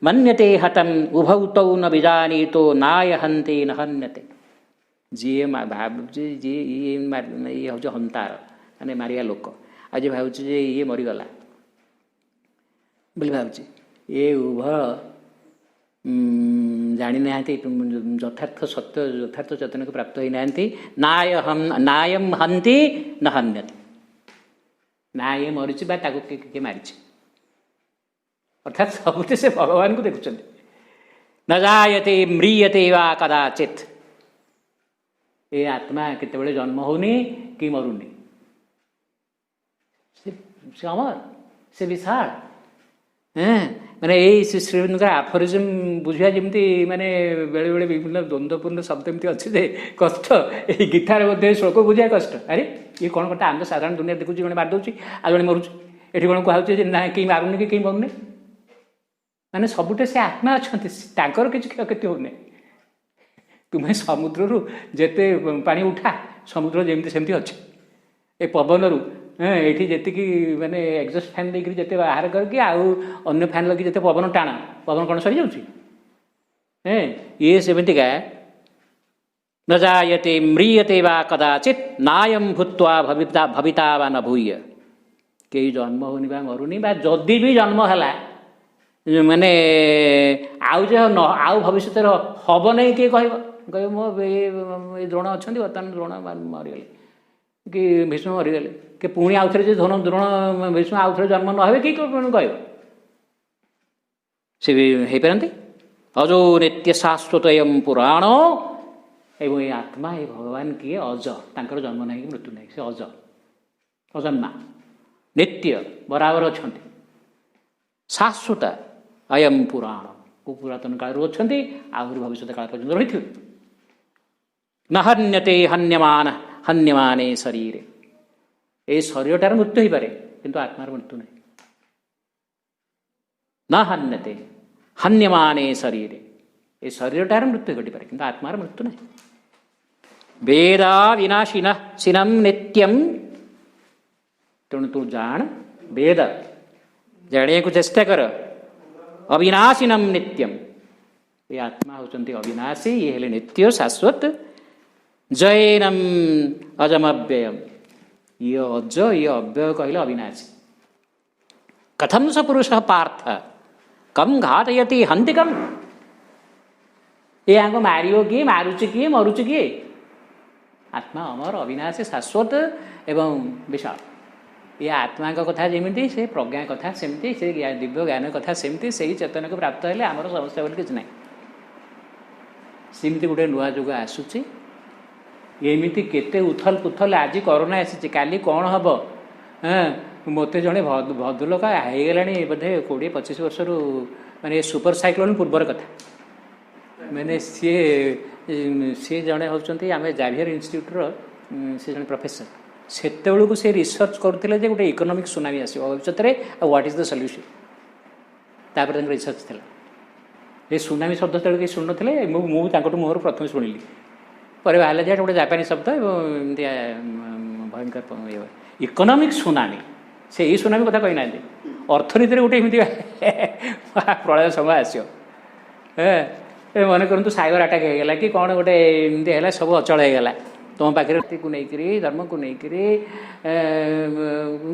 ମନ୍ୟତେ ହତଂ ଉଭୌ ତୌ ନ ବିଜାନୀतो ନାୟ ହନ୍ତେ ନ ହନ୍ୟତେ। ଯିଏ ଭାବୁଛି ଯିଏ ଇଏ ହେଉଛି ହନ୍ତାର, ମାନେ ମାରିବା ଲୋକ, ଆଉ ଯିଏ ଭାବୁଛି ଯେ ଇଏ ମରିଗଲା ବୋଲି ଭାବୁଛି, ଏ ଉଭୟ ଜାଣିନାହାନ୍ତି ଯଥାର୍ଥ ସତ୍ୟ, ଯଥାର୍ଥ ଚେତନାକୁ ପ୍ରାପ୍ତ ହୋଇନାହାନ୍ତି। ନାୟମ୍ ହନ୍ତି ନ ହନ୍ୟତେ, ନା ଇଏ ମରିଛି ବା ତାକୁ କିଏ ମାରିଛି, ଅର୍ଥାତ୍ ସବୁଠି ସେ ଭଗବାନଙ୍କୁ ଦେଖୁଛନ୍ତି। ନ ଜାୟତେ ମ୍ରିୟତେ ବା କଦାଚିତ୍, ଏ ଆତ୍ମା କେତେବେଳେ ଜନ୍ମ ହେଉନି କି ମରୁନି, ସେ ଅମର, ସେ ବିଶାଳ। ମାନେ ଏଇ ଶ୍ରୀଙ୍କ ଆଫରିଜିମ୍ ବୁଝିବା ଯେମିତି ମାନେ ବେଳେବେଳେ ବିଭିନ୍ନ ଦ୍ୱନ୍ଦ୍ୱପୂର୍ଣ୍ଣ ଶବ୍ଦ ଏମିତି ଅଛି ଯେ କଷ୍ଟ। ଏଇ ଗୀତାରେ ମଧ୍ୟ ଶ୍ଲୋକ ବୁଝିବା କଷ୍ଟ। ଆରେ ଇଏ କ'ଣ କଥା, ଆମେ ସାଧାରଣ ଦୁନିଆ ଦେଖୁଛି ଜଣେ ମାରିଦେଉଛି ଆଉ ଜଣେ ମରୁଛି, ଏଠି କ'ଣ କୁହାହେଉଛି ଯେ ନା କେହି ମାରୁନି କି କେହି ମରୁନି। ମାନେ ସବୁଠି ସେ ଆତ୍ମା ଅଛନ୍ତି, ତାଙ୍କର କିଛି କ୍ଷୟକ୍ଷତି ହେଉନି। ତୁମେ ସମୁଦ୍ରରୁ ଯେତେ ପାଣି ଉଠା, ସମୁଦ୍ର ଯେମିତି ସେମିତି ଅଛି। ଏ ପବନରୁ ଏଠି ଯେତିକି ମାନେ ଏକ୍ଜଷ୍ଟ ଫ୍ୟାନ୍ ଦେଇକରି ଯେତେ ବାହାର କରିକି ଆଉ ଅନ୍ୟ ଫ୍ୟାନ୍ ଲଗି ଯେତେ ପବନ ଟାଣ, ପବନ କ'ଣ ସରିଯାଉଛି? ଇଏ ସେମିତିକା ନ ଜାୟତେ ମ୍ରିୟତେ ବା କଦାଚିତ୍ ନାୟମ୍ ଭୂତ୍ୱା ଭବିତା ବା ନ ଭୂୟ। କେହି ଜନ୍ମ ହେଉନି ବା ମରୁନି, ବା ଯଦି ବି ଜନ୍ମ ହେଲା ମାନେ ଆଉ ଯେ ଆଉ ଭବିଷ୍ୟତରେ ହବ ନାହିଁ କିଏ କହିବ? କହିବ ମୋ ଏଇ ଦ୍ରୋଣ ଅଛନ୍ତି, ବର୍ତ୍ତମାନ ଦ୍ରୋଣ ମରିଗଲେ କି ଭୀଷ୍ମ ମରିଗଲେ, କି ପୁଣି ଆଉଥରେ ଯେ ଦ୍ରୋଣ ଭୀଷ୍ମ ଆଉଥରେ ଜନ୍ମ ନ ହେବେ କି କହିବ? ସେ ବି ହେଇପାରନ୍ତି। ଅଜୋ ନିତ୍ୟ ଶାଶ୍ୱତ ଏୟଂ ପୁରାଣ। ଏବଂ ଏ ଆତ୍ମା, ଏ ଭଗବାନ କିଏ? ଅଜ, ତାଙ୍କର ଜନ୍ମ ନାହିଁ କି ମୃତ୍ୟୁ ନାହିଁ, ସେ ଅଜ, ଅଜନ୍ମା, ନିତ୍ୟ, ବରାବର ଅଛନ୍ତି। ଶାଶ୍ୱତ ଅୟଂ ପୁରାଣ, ପୁରାତନ କାଳରୁ ଅଛନ୍ତି, ଆହୁରି ଭବିଷ୍ୟତ କାଳ ପର୍ଯ୍ୟନ୍ତ ରହିଥିବେ। ନ ହନ୍ୟତେ ହନ୍ୟମାନେ ଶରୀରେ। ଏଇ ଶରୀରଟାର ମୃତ୍ୟୁ ହେଇପାରେ କିନ୍ତୁ ଆତ୍ମାର ମୃତ୍ୟୁ ନାହିଁ। ନ ହନ୍ୟତେ ହନ୍ୟମାନେ ଶରୀରେ, ଏ ଶରୀରଟାର ମୃତ୍ୟୁ ଘଟିପାରେ କିନ୍ତୁ ଆତ୍ମାର ମୃତ୍ୟୁ ନାହିଁ। ବେଦା ବିନାଶିନମ୍ ନିତ୍ୟମ୍। ତେଣୁ ତୁ ଜାଣ, ବେଦ ଜାଣିବାକୁ ଚେଷ୍ଟା କର। ଅବିନାଶିନମ୍ ନିତ୍ୟମ୍, ଏ ଆତ୍ମା ହେଉଛନ୍ତି ଅବିନାଶୀ, ଇଏ ହେଲେ ନିତ୍ୟ ଶାଶ୍ୱତ। ଜୟେନମ୍ ଅଜମବ୍ୟୟମ୍, ଇଏ ଅଜ, ଇଏ ଅବ୍ୟୟ କହିଲେ ଅବିନାଶୀ। କଥଂ ସ ପୁରୁଷ ପାର୍ଥ କମ୍ ଘାତୟତି ହନ୍ତି କମ୍। ଏ ଆଙ୍କ ମାରିବ କିଏ, ମାରୁଛି କିଏ, ମରୁଛି କିଏ? ଆତ୍ମା ଅମର, ଅବିନାଶୀ, ଶାଶ୍ୱତ ଏବଂ ବିଶାଳ। ଏ ଆତ୍ମାଙ୍କ କଥା ଯେମିତି, ସେ ପ୍ରଜ୍ଞା କଥା ସେମିତି, ସେ ଦିବ୍ୟ ଜ୍ଞାନ କଥା ସେମିତି। ସେଇ ଚେତନାକୁ ପ୍ରାପ୍ତ ହେଲେ ଆମର ସମସ୍ୟା ବୋଲି କିଛି ନାହିଁ। ସେମିତି ଗୋଟେ ନୂଆ ଯୁଗ ଆସୁଛି। ଏମିତି କେତେ ଉଥଲ ପୁଥଲ, ଆଜି କରୋନା ଆସିଛି, କାଲି କ'ଣ ହେବ, ମୋତେ ଜଣେ ଭଦ୍ରଲୋକ ହେଇଗଲାଣି ବୋଧେ 20-25 ବର୍ଷରୁ ମାନେ ସୁପର ସାଇକ୍ଲୋନ ପୂର୍ବର କଥା ମାନେ ସିଏ ଜଣେ ହେଉଛନ୍ତି ଆମେ ଜାଭିୟର ଇନଷ୍ଟିଚ୍ୟୁଟ୍ର ସେ ଜଣେ ପ୍ରଫେସର ସେତେବେଳକୁ ସେ ରିସର୍ଚ୍ଚ କରୁଥିଲେ ଯେ ଗୋଟେ ଇକୋନୋମିକ୍ ସୁନାମି ଆସିବ ଭବିଷ୍ୟତରେ ଆଉ ହ୍ୱାଟ୍ ଇଜ୍ ଦ ସଲ୍ୟୁସନ୍ ତାପରେ ତାଙ୍କର ରିସର୍ଚ୍ଚ ଥିଲା ଏ ସୁନାମି ଶବ୍ଦ ସେତେବେଳେ କେହି ଶୁଣୁନଥିଲେ ମୁଁ ତାଙ୍କଠୁ ମୁହଁରୁ ପ୍ରଥମେ ଶୁଣିଲି ପରେ ବାହାରିଲା ଯେ ଗୋଟେ ଜାପାନୀ ଶବ୍ଦ ଏବଂ ଏମିତି ଭୟଙ୍କର ଇକୋନୋମିକ୍ ସୁନାମି ସେ ଏଇ ସୁନାମି କଥା କହିନାହାନ୍ତି ଅର୍ଥନୀତିରେ ଗୋଟେ ଏମିତି ପ୍ରଳୟ ସମୟ ଆସିବ ମନେ କରନ୍ତୁ ସାଇବର ଆଟାକ୍ ହେଇଗଲା କି କ'ଣ ଗୋଟେ ଏମିତି ହେଲା ସବୁ ଅଚଳ ହେଇଗଲା ତୁମ ପାଖରେ ଜାତିକୁ ନେଇକରି ଧର୍ମକୁ ନେଇକରି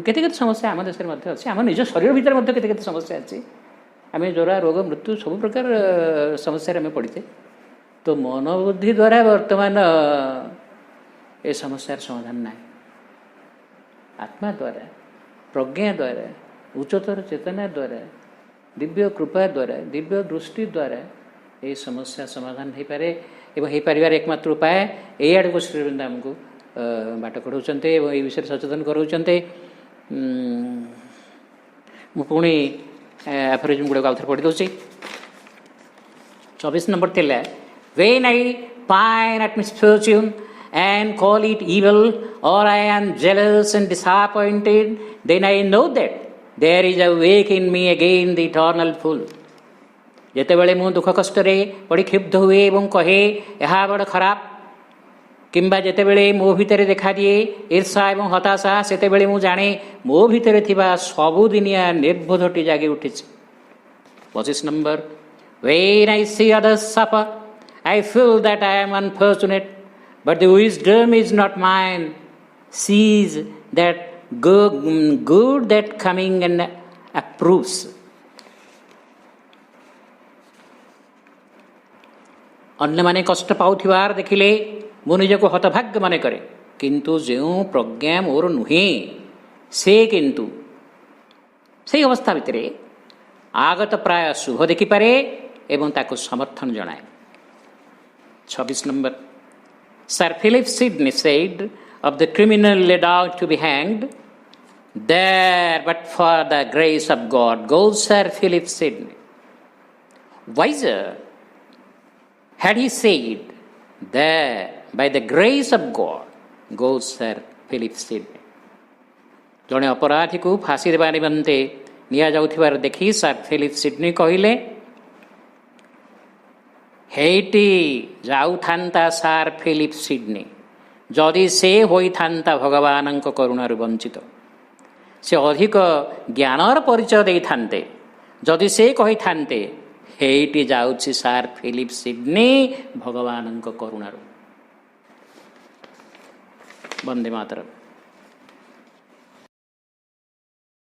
କେତେ କେତେ ସମସ୍ୟା ଆମ ଦେଶରେ ମଧ୍ୟ ଅଛି ଆମ ନିଜ ଶରୀର ଭିତରେ ମଧ୍ୟ କେତେ କେତେ ସମସ୍ୟା ଅଛି ଆମେ ଜ୍ୱର ରୋଗ ମୃତ୍ୟୁ ସବୁ ପ୍ରକାର ସମସ୍ୟାରେ ଆମେ ପଡ଼ିଛେ ତ ମନୋବୁଦ୍ଧି ଦ୍ୱାରା ବର୍ତ୍ତମାନ ଏ ସମସ୍ୟାର ସମାଧାନ ନାହିଁ ଆତ୍ମା ଦ୍ୱାରା ପ୍ରଜ୍ଞା ଦ୍ୱାରା ଉଚ୍ଚତର ଚେତନା ଦ୍ୱାରା ଦିବ୍ୟ କୃପା ଦ୍ୱାରା ଦିବ୍ୟ ଦୃଷ୍ଟି ଦ୍ୱାରା ଏହି ସମସ୍ୟା ସମାଧାନ ହୋଇପାରେ ଏବଂ ହୋଇପାରିବାର ଏକମାତ୍ର ଉପାୟ ଏଇ ଆଡ଼କୁ ଶ୍ରୀଅରବିନ୍ଦ ଆମକୁ ବାଟ କଢ଼ାଉଛନ୍ତି ଏବଂ ଏହି ବିଷୟରେ ସଚେତନ କରାଉଛନ୍ତି ମୁଁ ପୁଣି ଆଫୋରିଜିମ୍ ଗୁଡ଼ାକ ଆଉଥରେ ପଢ଼ି ଦେଉଛି 24 ନମ୍ବର ଥିଲା When I pine at misfortune and call it evil or I am jealous and disappointed then I know that there is awake in me again the eternal full ଯେତେବେଳେ ମୁଁ ଦୁଃଖ କଷ୍ଟରେ ବଡ଼ି କ୍ଷୁବ୍ଧ ହୁଏ ଏବଂ କହେ ଏହା ବଡ଼ ଖରାପ କିମ୍ବା ଯେତେବେଳେ ମୋ ଭିତରେ ଦେଖାଦିଏ ଈର୍ଷା ଏବଂ ହତାଶା ସେତେବେଳେ ମୁଁ ଜାଣେ ମୋ ଭିତରେ ଥିବା ସବୁଦିନିଆ ନିର୍বোଧଟି ଜାଗି ଉଠିଛି 25 number When I see others suffer I feel that I am unfortunate but the wisdom is not mine sees that good that coming and approves ଅନ୍ୟମାନେ କଷ୍ଟ ପାଉଥିବାର ଦେଖିଲେ ମୁଁ ନିଜକୁ ହତଭାଗ୍ୟ ମନେ କରେ କିନ୍ତୁ ଯେଉଁ ପ୍ରଜ୍ଞା ମୋର ନୁହେଁ ସେ କିନ୍ତୁ ସେହି ଅବସ୍ଥା ଭିତରେ ଆଗତ ପ୍ରାୟ ଶୁଭ ଦେଖିପାରେ ଏବଂ ତାକୁ ସମର୍ଥନ ଜଣାଏ 26 number Sir Philip Sidney said of the criminal led out to be hanged there but for the grace of God goes Sir Philip Sidney wiser had he said there by the grace of God goes Sir Philip Sidney ଜଣେ ଅପରାଧୀକୁ ଫାଶୀ ଦେବା ନିମନ୍ତେ ନିଆଯାଉଥିବାର ଦେଖି sir Philip Sydney କହିଲେ ହେଇଟି ଯାଉଥାନ୍ତା sir Philip Sydney ଯଦି ସେ ହୋଇଥାନ୍ତା ଭଗବାନଙ୍କ କରୁଣାରୁ ବଞ୍ଚିତ ସେ ଅଧିକ ଜ୍ଞାନର ପରିଚୟ ଦେଇଥାନ୍ତେ ଯଦି ସେ କହିଥାନ୍ତେ ହେଇଟି ଯାଉଛି ସାର୍ ଫିଲିପ ସିଡ୍ନି ଭଗବାନଙ୍କ କରୁଣାରୁ ବନ୍ଦେ ମାତରମ୍।